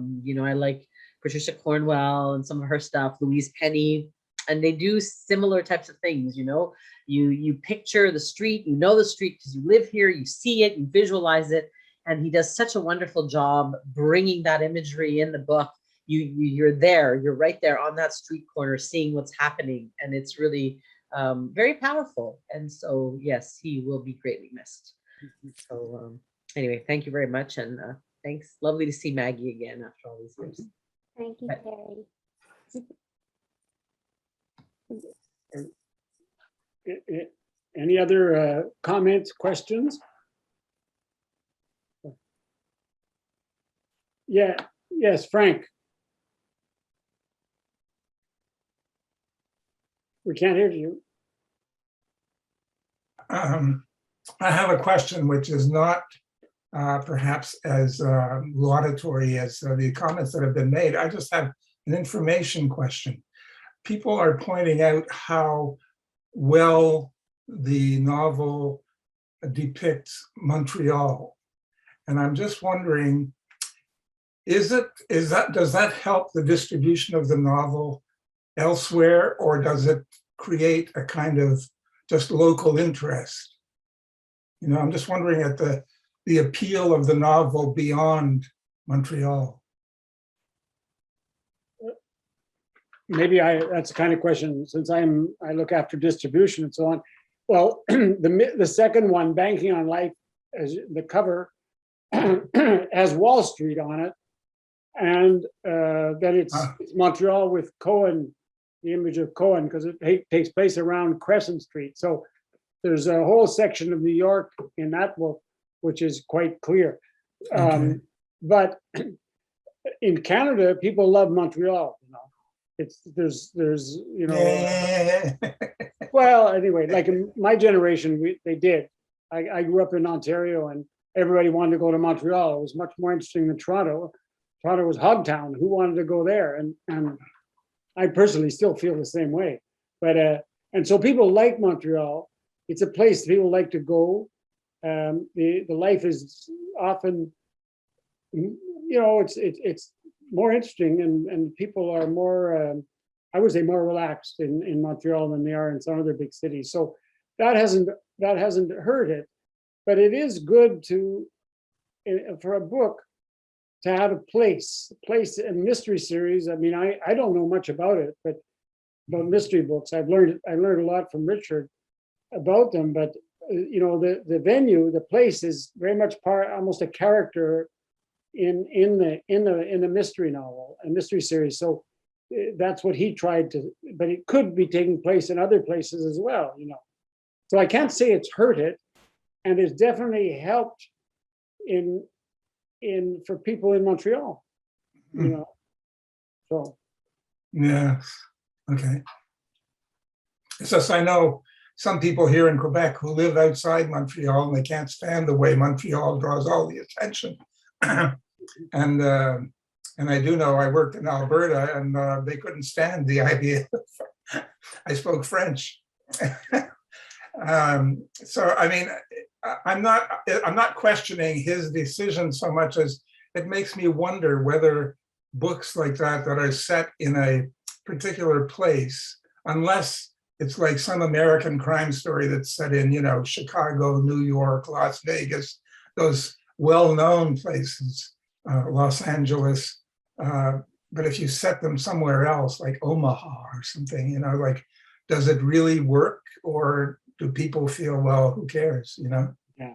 S5: like Patricia Cornwell and some of her stuff, Louise Penny, and they do similar types of things. You picture the street, the street because you live here, you see it, you visualize it. And he does such a wonderful job bringing that imagery in the book. You're there, you're right there on that street corner, seeing what's happening. And it's really very powerful. And so, yes, he will be greatly missed. So anyway, thank you very much. And thanks. Lovely to see Maggie again after all these years.
S4: Thank you, Terry.
S1: Any other comments, questions? Yeah, yes, Frank. We can't hear you.
S6: I have a question which is not perhaps as laudatory as the comments that have been made. I just have an information question. People are pointing out how well the novel depicts Montreal. And I'm just wondering, does that help the distribution of the novel elsewhere, or does it create a kind of just local interest? You know, I'm just wondering at the appeal of the novel beyond Montreal.
S1: Maybe that's the kind of question, since I look after distribution and so on. Well, the second one, Banking on Life, as the cover has Wall Street on it, and then it's Montreal with Cohen, the image of Cohen, because it takes place around Crescent Street. So there's a whole section of New York in that book, which is quite clear.
S6: Okay.
S1: But in Canada, people love Montreal. You know, there's you know.
S6: Yeah.
S1: Well, anyway, like in my generation, they did. I grew up in Ontario, and everybody wanted to go to Montreal. It was much more interesting than Toronto. Toronto was Hogtown. Who wanted to go there? And I personally still feel the same way. But and so people like Montreal. It's a place people like to go. The life is often, you know, it's more interesting, and people are more, I would say, more relaxed in Montreal than they are in some other big cities. So that hasn't hurt it, but it is good to, for a book, to have a place in mystery series. I mean, I don't know much about it, but about mystery books, I learned a lot from Richard about them. But you know, the venue, the place is very much almost a character in the mystery novel, a mystery series. So that's what he tried to, but it could be taking place in other places as well, you know. So I can't say it's hurt it, and it's definitely helped for people in Montreal, you know. So
S6: Yeah. Okay. It's just, I know some people here in Quebec who live outside Montreal, and they can't stand the way Montreal draws all the attention. And I do know, I worked in Alberta, and they couldn't stand the idea. I spoke French. So I mean, I'm not questioning his decision so much as it makes me wonder whether books like that are set in a particular place, unless it's like some American crime story that's set in, you know, Chicago, New York, Las Vegas, those well-known places, Los Angeles. But if you set them somewhere else, like Omaha or something, you know, like, does it really work, or do people feel, well, who cares, you know?
S1: yeah.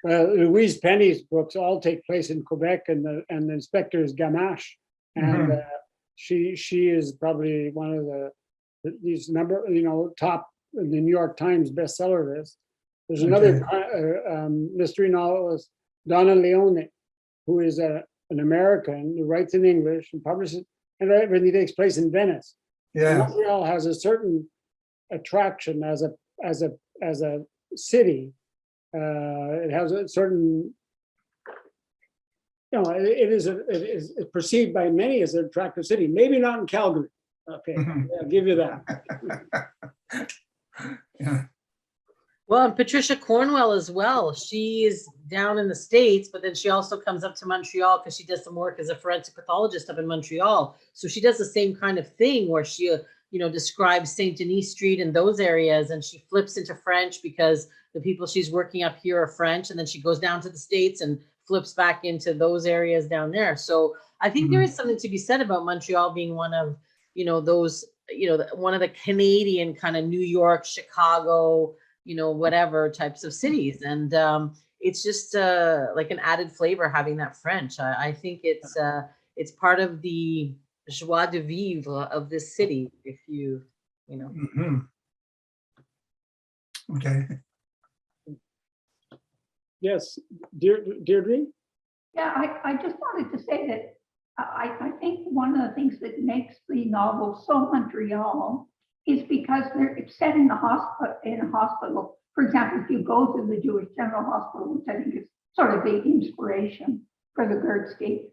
S1: Well, Louise Penny's books all take place in Quebec, and the inspector is Gamache, and she is probably one of these top in the New York Times bestseller list. There's another mystery novelist, Donna Leone, who is an American who writes in English and publishes, and everything takes place in Venice.
S6: Yeah.
S1: Montreal has a certain attraction as a city. It has a certain, you know, it is perceived by many as an attractive city. Maybe not in Calgary. Okay, I'll give you that.
S6: Yeah.
S5: Well, and Patricia Cornwell as well. She's down in the States, but then she also comes up to Montreal because she does some work as a forensic pathologist up in Montreal. So she does the same kind of thing where she, you know, describes Saint Denis Street and those areas, and she flips into French because the people she's working up here are French, and then she goes down to the States and flips back into those areas down there. So I think there is something to be said about Montreal being one of, you know, those, you know, one of the Canadian kind of New York, Chicago, you know, whatever types of cities. And it's just like an added flavor having that French. I think it's part of the joie de vivre of this city, if you know.
S6: Okay.
S1: Yes, Deirdre?
S7: Yeah, I just wanted to say that I think one of the things that makes the novel so Montreal is because it's set in a hospital. For example, if you go to the Jewish General Hospital, which I think is sort of the inspiration for the Gerdscape.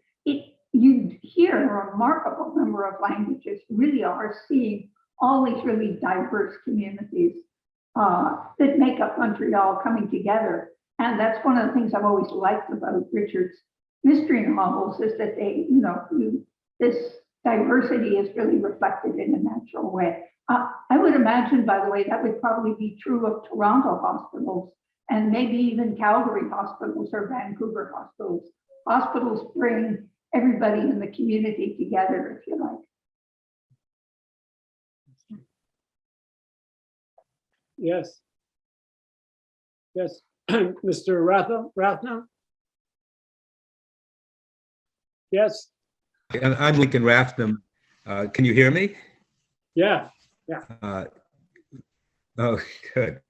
S7: You hear a remarkable number of languages. You really are seeing all these really diverse communities that make up Montreal coming together. And that's one of the things I've always liked about Richard's mystery novels, is that they, this diversity is really reflected in a natural way. I would imagine, by the way, that would probably be true of Toronto hospitals and maybe even Calgary hospitals or Vancouver hospitals. Hospitals bring everybody in the community together, if you like.
S1: Yes. Yes, Mr. Rathna? Yes,
S8: And I'm Lincoln Rathnam. Can you hear me?
S1: yeah,
S8: Oh, good.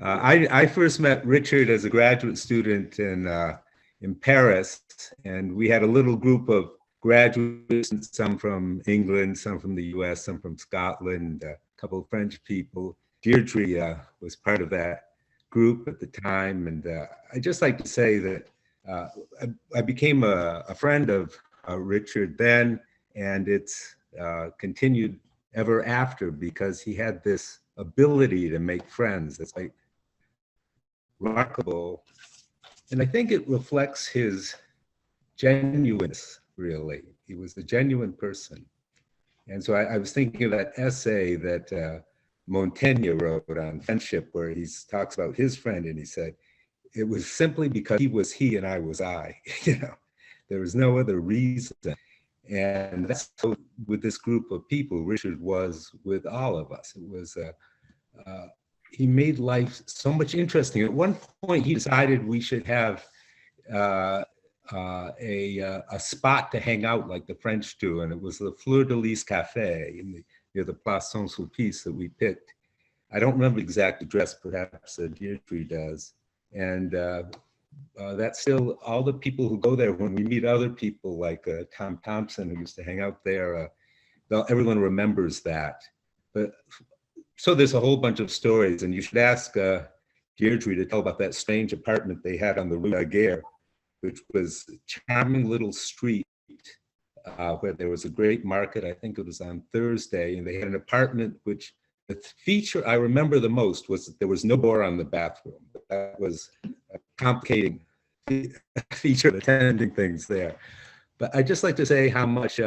S8: I first met Richard as a graduate student in Paris, and we had a little group of graduates, some from England, some from the US, some from Scotland, a couple of French people. Deirdre was part of that group at the time, and I'd just like to say that I became a friend of Richard then, and it's continued ever after, because he had this ability to make friends that's like remarkable, and I think it reflects his genuineness. Really, he was a genuine person. And so I was thinking of that essay that Montaigne wrote on friendship, where he talks about his friend, and he said, it was simply because he was he and I was I. There was no other reason. And that's how, with this group of people, Richard was with all of us. It was, he made life so much interesting. At one point, he decided we should have a spot to hang out like the French do, and it was the Fleur de Lys Cafe near the Place Saint-Sulpice that we picked. I don't remember the exact address, perhaps Deirdre does. And that's still all the people who go there. When we meet other people like Tom Thompson, who used to hang out there, everyone remembers that. But so there's a whole bunch of stories, and you should ask Deirdre to tell about that strange apartment they had on the Rue Laguerre, which was a charming little street where there was a great market. I think it was on Thursday, and they had an apartment which the feature I remember the most was that there was no door on the bathroom. That was a complicating feature of attending things there. But I'd just like to say how much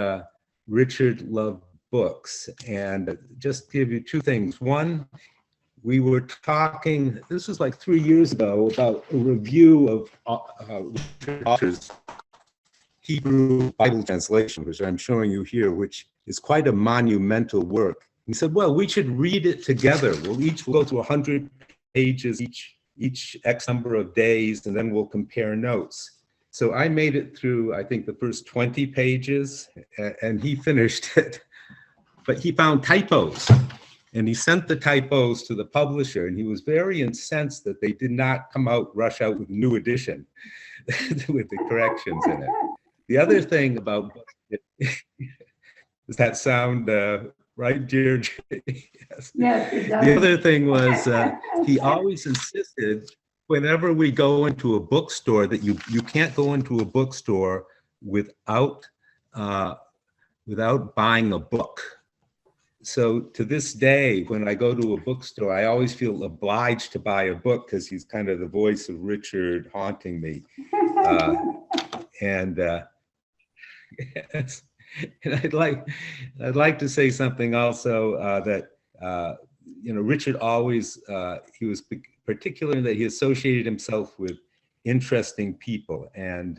S8: Richard loved books, and just give you two things. One, we were talking, this was like 3 years ago, about a review of Richard author's Hebrew Bible translation, which I'm showing you here, which is quite a monumental work. He said, well, we should read it together. We'll each go through 100 pages each X number of days, and then we'll compare notes. So I made it through, I think, the first 20 pages, and he finished it. But he found typos, and he sent the typos to the publisher, and he was very incensed that they did not rush out with a new edition with the corrections in it. The other thing about books, does that sound right, Deirdre? Yes.
S7: Yes, it does.
S8: The other thing was he always insisted whenever we go into a bookstore that you can't go into a bookstore without buying a book. So to this day, when I go to a bookstore, I always feel obliged to buy a book, because he's kind of the voice of Richard haunting me. Yes. And I'd like to say something also that Richard always he was particular in that he associated himself with interesting people, and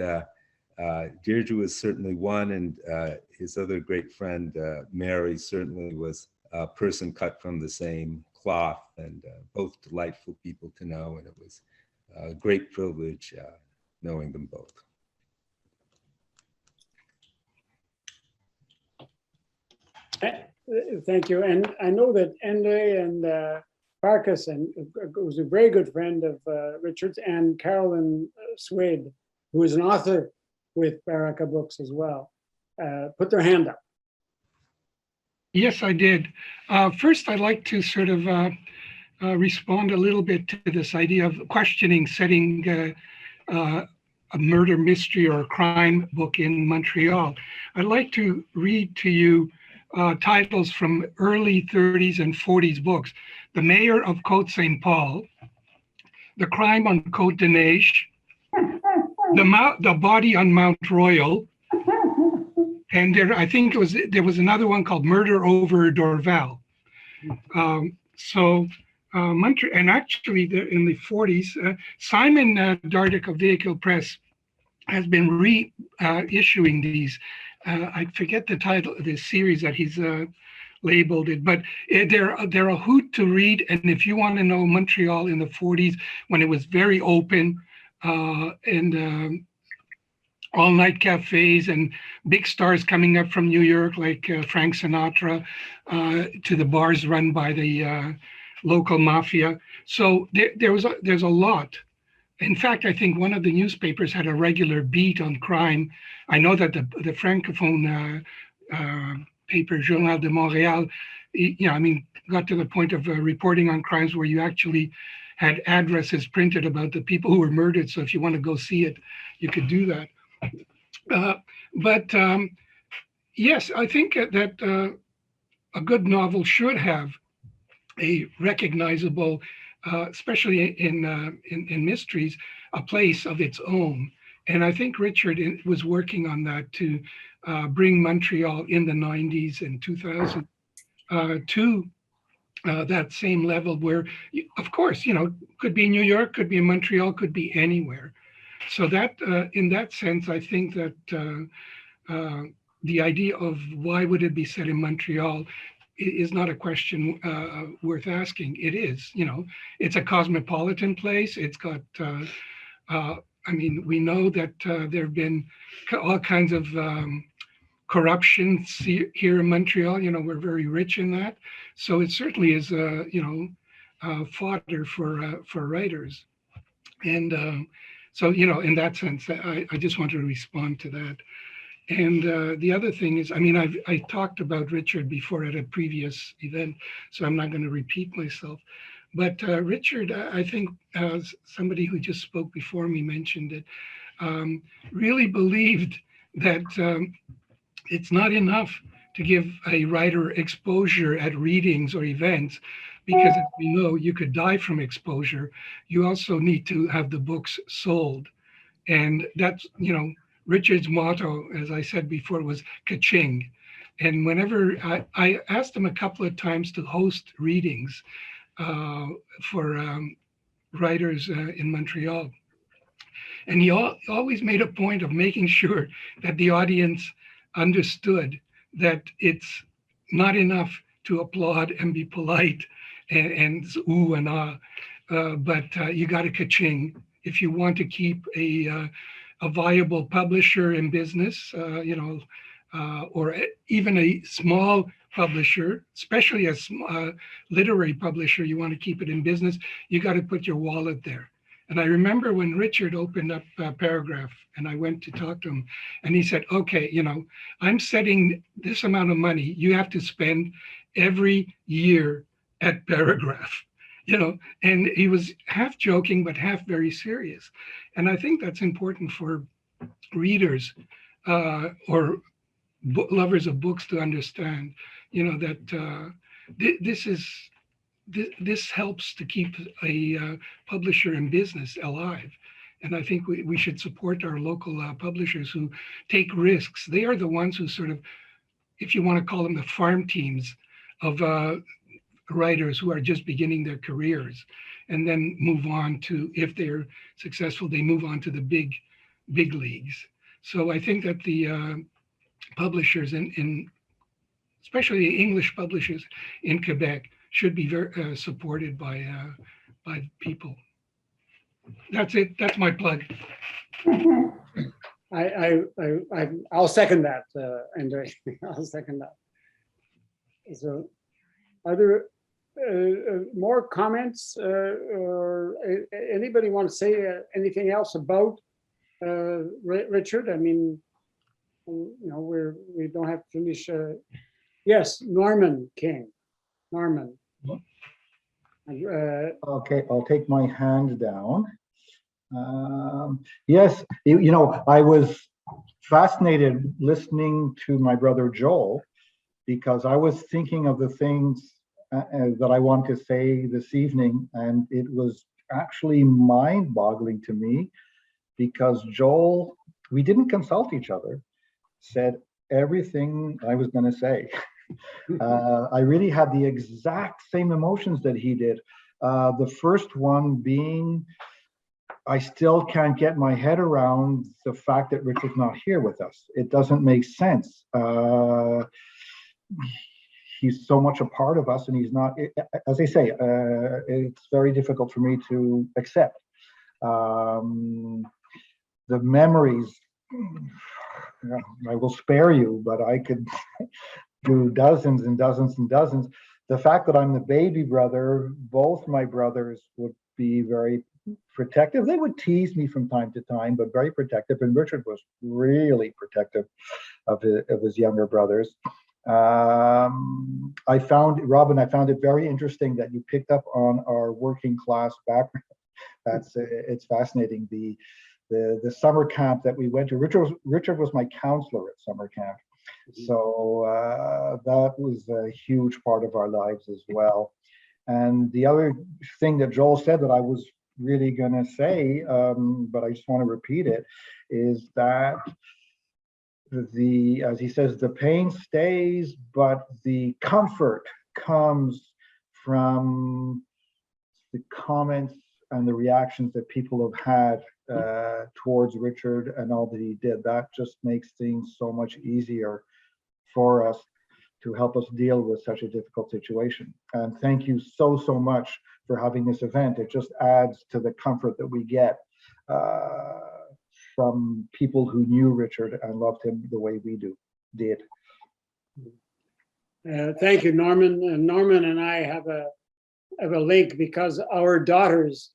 S8: Deirdre was certainly one, and his other great friend Mary certainly was a person cut from the same cloth, and both delightful people to know, and it was a great privilege knowing them both.
S1: thank you. And I know that Ende and Farkas was a very good friend of Richard's, and Carolyn Swade, who is an author with Baraka Books as well, put their hand up.
S9: Yes, I did. First, I'd like to sort of respond a little bit to this idea of questioning, setting a murder mystery or a crime book in Montreal. I'd like to read to you titles from early 30s and 40s books. The Mayor of Côte Saint Paul, The Crime on Côte de Neige, The Body on Mount Royal, and I think there was another one called Murder Over Dorval. And actually in the 40s, Simon Dardick of Vehicle Press has been reissuing these. I forget the title of this series that he's labeled it, but they're a hoot to read. And if you want to know Montreal in the 40s, when it was very open and all-night cafes and big stars coming up from New York, like Frank Sinatra, to the bars run by the local mafia. So there's a lot. In fact, I think one of the newspapers had a regular beat on crime. I know that the Francophone paper, Journal de Montréal, got to the point of reporting on crimes where you actually had addresses printed about the people who were murdered. So if you want to go see it, you could do that. Yes, I think that a good novel should have a recognizable, especially in mysteries, a place of its own. And I think Richard was working on that to bring Montreal in the 90s and 2000 to that same level where, of course, could be New York, could be Montreal, could be anywhere. So that, in that sense, I think that the idea of why would it be set in Montreal is not a question worth asking. It is, it's a cosmopolitan place. It's got, we know that there have been all kinds of corruption here in Montreal. We're very rich in that. So it certainly is, fodder for writers. And so, in that sense, I just want to respond to that. And the other thing is, I talked about Richard before at a previous event, so I'm not going to repeat myself. But Richard, I think somebody who just spoke before me mentioned it, really believed that it's not enough to give a writer exposure at readings or events, because as we know, you could die from exposure. You also need to have the books sold. And that's, Richard's motto, as I said before, was ka-ching. And whenever I asked him a couple of times to host readings for writers in Montreal. And he always made a point of making sure that the audience understood that it's not enough to applaud and be polite and ooh and ah, but you got to ka-ching if you want to keep a viable publisher in business, or even a small publisher, especially a literary publisher, you want to keep it in business, you got to put your wallet there. And I remember when Richard opened up Paragraph and I went to talk to him and he said, okay, I'm setting this amount of money you have to spend every year at Paragraph, and he was half joking, but half very serious. And I think that's important for readers or lovers of books to understand, that this helps to keep a publisher in business alive. And I think we should support our local publishers who take risks. They are the ones who sort of, if you want to call them the farm teams of writers who are just beginning their careers, and then move on to, if they're successful, they move on to the big leagues. So I think that the publishers in especially English publishers in Quebec should be very supported by people. That's it. That's my plug.
S1: I'll second that, Andre. I'll second that. So, are there more comments or anybody want to say anything else about Richard? We don't have to finish. Yes, Norman King. Norman.
S10: Okay, I'll take my hand down. Yes, I was fascinated listening to my brother Joel, because I was thinking of the things that I want to say this evening, and it was actually mind-boggling to me because Joel, we didn't consult each other, said everything I was going to say. I really had the exact same emotions that he did. The first one being, I still can't get my head around the fact that Richard's not here with us. It doesn't make sense. He's so much a part of us, and he's not, as I say, it's very difficult for me to accept. The memories, I will spare you, but I could do dozens and dozens and dozens. The fact that I'm the baby brother, both my brothers would be very protective. They would tease me from time to time, but very protective. And Richard was really protective of his younger brothers. I found it very interesting that you picked up on our working class background. It's fascinating. The summer camp that we went to, Richard was my counselor at summer camp. So that was a huge part of our lives as well. And the other thing that Joel said that I was really going to say, but I just want to repeat it, is that as he says, the pain stays, but the comfort comes from the comments and the reactions that people have had towards Richard and all that he did. That just makes things so much easier for us to help us deal with such a difficult situation. And thank you so much for having this event. It just adds to the comfort that we get from people who knew Richard and loved him the way we did.
S1: Thank you, Norman. Norman and I have a link because our daughters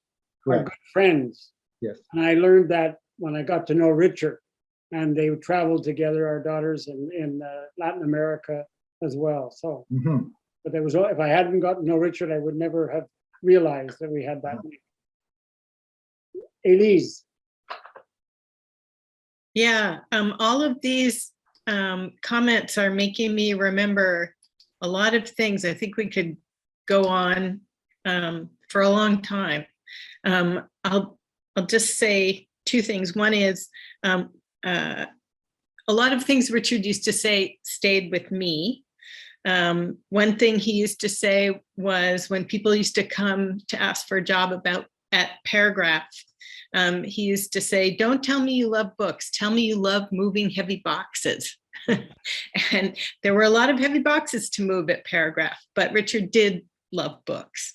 S1: are good friends.
S10: Yes.
S1: And I learned that when I got to know Richard, and they traveled together, our daughters in Latin America as well. So, but there was, if I hadn't gotten to know Richard, I would never have realized that we had that link. Elise.
S3: Yeah, all of these comments are making me remember a lot of things. I think we could go on for a long time. I'll just say two things. One is a lot of things Richard used to say stayed with me. One thing he used to say was when people used to come to ask for a job at Paragraph, he used to say, don't tell me you love books, tell me you love moving heavy boxes. And there were a lot of heavy boxes to move at Paragraph, but Richard did love books.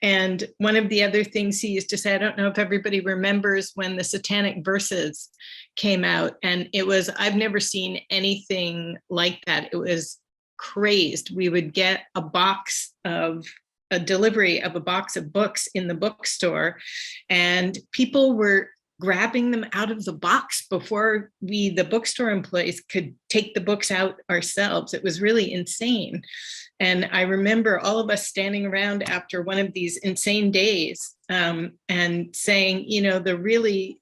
S3: And one of the other things he used to say, I don't know if everybody remembers when the Satanic Verses came out, and it was, I've never seen anything like that. It was crazed. We would get a delivery of a box of books in the bookstore, and people were grabbing them out of the box before the bookstore employees could take the books out ourselves. It was really insane. And I remember all of us standing around after one of these insane days and saying, the really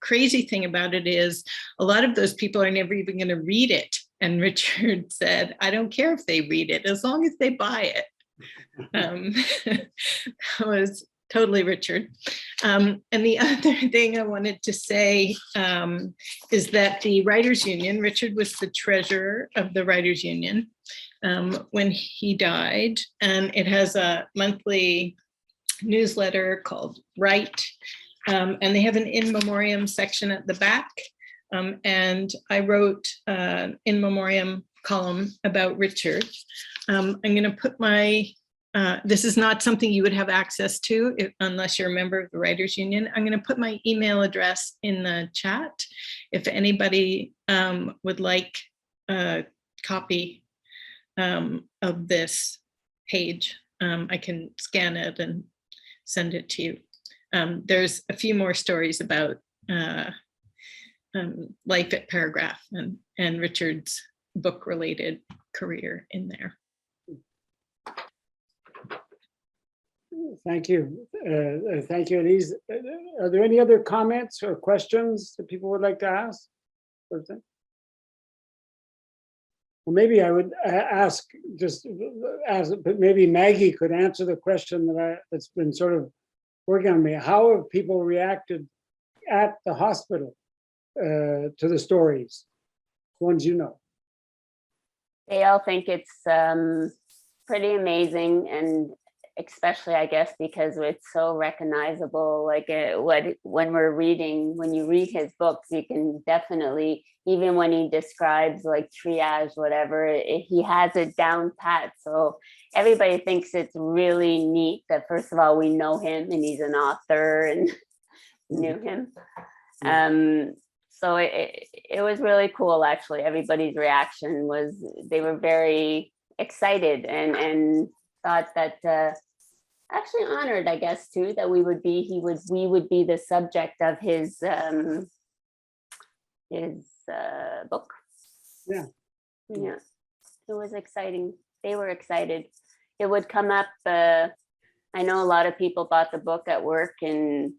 S3: crazy thing about it is a lot of those people are never even going to read it. And Richard said, I don't care if they read it, as long as they buy it. That was totally Richard. And the other thing I wanted to say is that the Writers Union, Richard was the treasurer of the Writers Union when he died, and it has a monthly newsletter called Write, and they have an in memoriam section at the back. And I wrote an in memoriam column about Richard. I'm going to put my this is not something you would have access to unless you're a member of the Writers Union. I'm going to put my email address in the chat. If anybody would like a copy of this page, I can scan it and send it to you. There's a few more stories about life at Paragraph and Richard's book-related career in there.
S1: Thank you. Thank you, Elise. Are there any other comments or questions that people would like to ask? Well, maybe I would ask, but maybe Maggie could answer the question that's been sort of working on me. How have people reacted at the hospital to the stories, ones you know?
S4: They all think it's pretty amazing, and especially, I guess, because it's so recognizable. Like when you read his books, you can definitely, even when he describes like triage, whatever, he has it down pat. So everybody thinks it's really neat that first of all, we know him and he's an author and knew him. So it was really cool, actually. Everybody's reaction was, they were very excited and thought that, actually honored, I guess, too, that we would be the subject of his book.
S1: Yeah.
S4: Yeah, it was exciting. They were excited. It would come up. I know a lot of people bought the book at work, and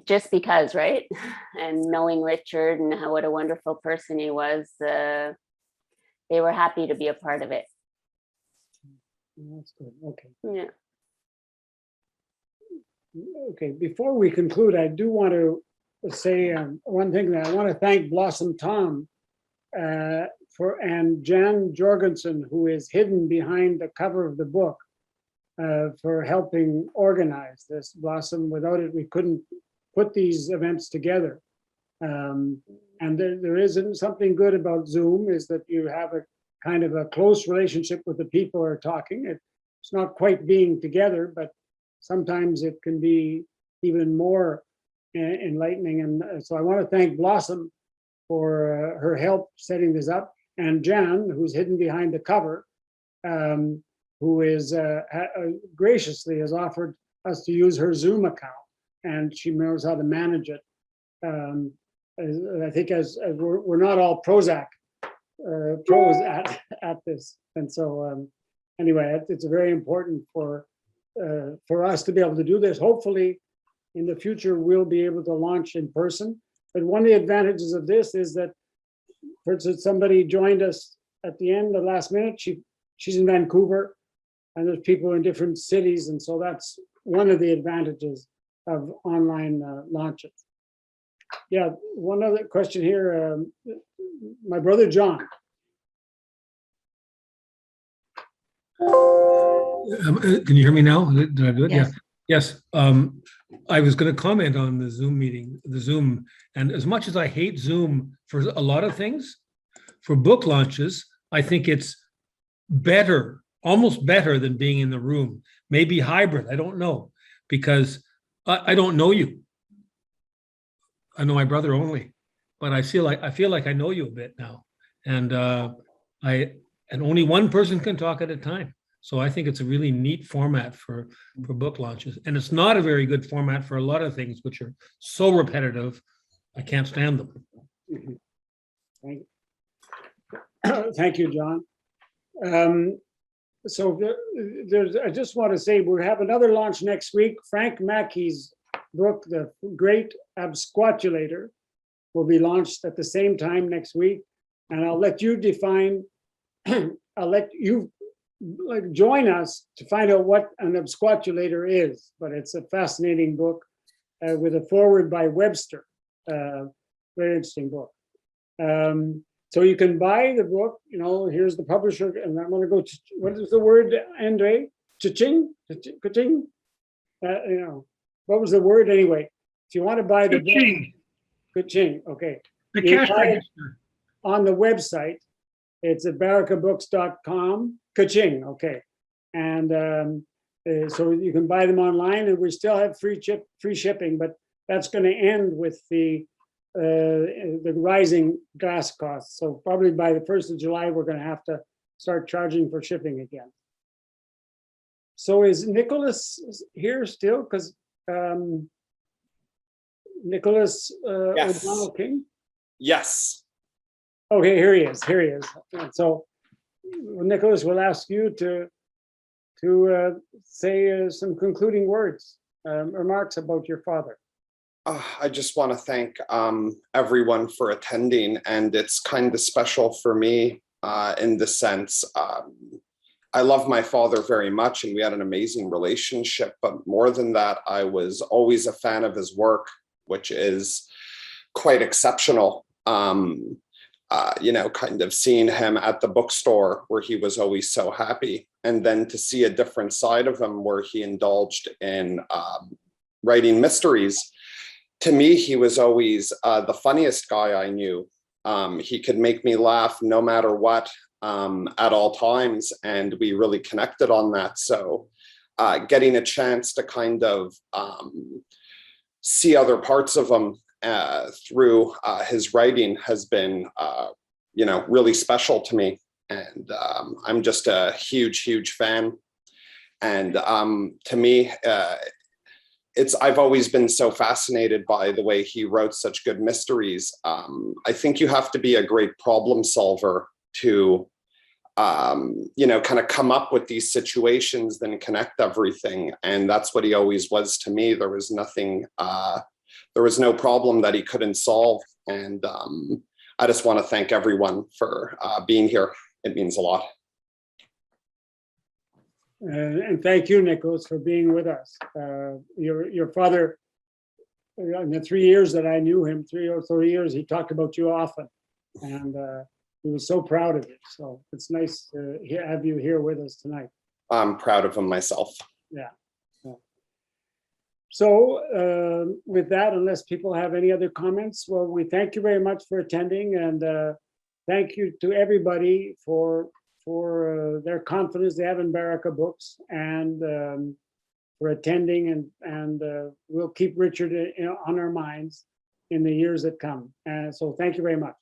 S4: just because, right? And knowing Richard and what a wonderful person he was, they were happy to be a part of it.
S1: That's good. Okay.
S4: Yeah.
S1: Okay. Before we conclude, I do want to say one thing, that I want to thank Blossom Tom and Jan Jorgensen, who is hidden behind the cover of the book, for helping organize this. Blossom, without it, we couldn't put these events together. And there isn't something good about Zoom, is that you have a kind of a close relationship with the people who are talking. It's not quite being together, but sometimes it can be even more enlightening. And so I want to thank Blossom for her help setting this up, and Jan, who's hidden behind the cover, who is graciously has offered us to use her Zoom account, and she knows how to manage it. I think as we're not all pros at this, and so anyway, it's very important for us to be able to do this. Hopefully, in the future, we'll be able to launch in person. But one of the advantages of this is that, for instance, somebody joined us at the end, the last minute. She's in Vancouver, and there's people in different cities, and so that's one of the advantages of online launches. Yeah, one other question here. My brother John.
S11: Can you hear me now? Did I do it?
S3: Yes.
S11: Yeah. Yes. I was going to comment on the Zoom meeting, and as much as I hate Zoom for a lot of things, for book launches, I think it's better, almost better than being in the room. Maybe hybrid, I don't know, because I don't know you. I know my brother only, but I feel like I know you a bit now, and only one person can talk at a time. So I think it's a really neat format for book launches, and it's not a very good format for a lot of things which are so repetitive. I can't stand them.
S1: Thank you, John. So I just want to say we have another launch next week. Frank Mackey's book, The Great Absquatulator, will be launched at the same time next week. And I'll let you define, I'll let you join us to find out what an absquatulator is. But it's a fascinating book with a foreword by Webster. Very interesting book. So you can buy the book, here's the publisher, and I'm going to go to, what is the word, Andre? Cha-ching? Cha-ching? What was the word anyway? If you want to buy the book, ka-ching, okay.
S9: The
S1: You
S9: cash
S1: buy it
S9: register.
S1: on the website. It's at barricabooks.com, ka-ching, okay. And so you can buy them online, and we still have free shipping, but that's going to end with the rising gas costs. So probably by the 1st of July, we're going to have to start charging for shipping again. So is Nicholas here still? Because Nicholas
S12: Yes.
S1: O'Donnell King?
S12: Yes.
S1: Okay, here he is. And so Nicholas will ask you to to say some concluding words, remarks about your father.
S12: I just want to thank everyone for attending, and it's kind of special for me in the sense I love my father very much, and we had an amazing relationship. But more than that, I was always a fan of his work, which is quite exceptional. You know, kind of seeing him at the bookstore where he was always so happy, and then to see a different side of him where he indulged in writing mysteries. To me, he was always the funniest guy I knew. He could make me laugh no matter what, at all times, and we really connected on that. So getting a chance to kind of see other parts of him through his writing has been, you know, really special to me. And I'm just a huge fan. And to me, I've always been so fascinated by the way he wrote such good mysteries. I think you have to be a great problem solver to, you know, kind of come up with these situations, then connect everything. And that's what he always was to me. There was nothing, there was no problem that he couldn't solve. And I just want to thank everyone for being here. It means a lot.
S1: And thank you, Nicholas, for being with us. Your father, in the 3 years that I knew him, 3 or 4 years, he talked about you often, and he was so proud of you. So it's nice to have you here with us tonight.
S12: I'm proud of him myself.
S1: Yeah. So with that, unless people have any other comments, well, we thank you very much for attending, and thank you to everybody for their confidence they have in Baraka Books, and for attending, and we'll keep Richard on our minds in the years that come. And so thank you very much.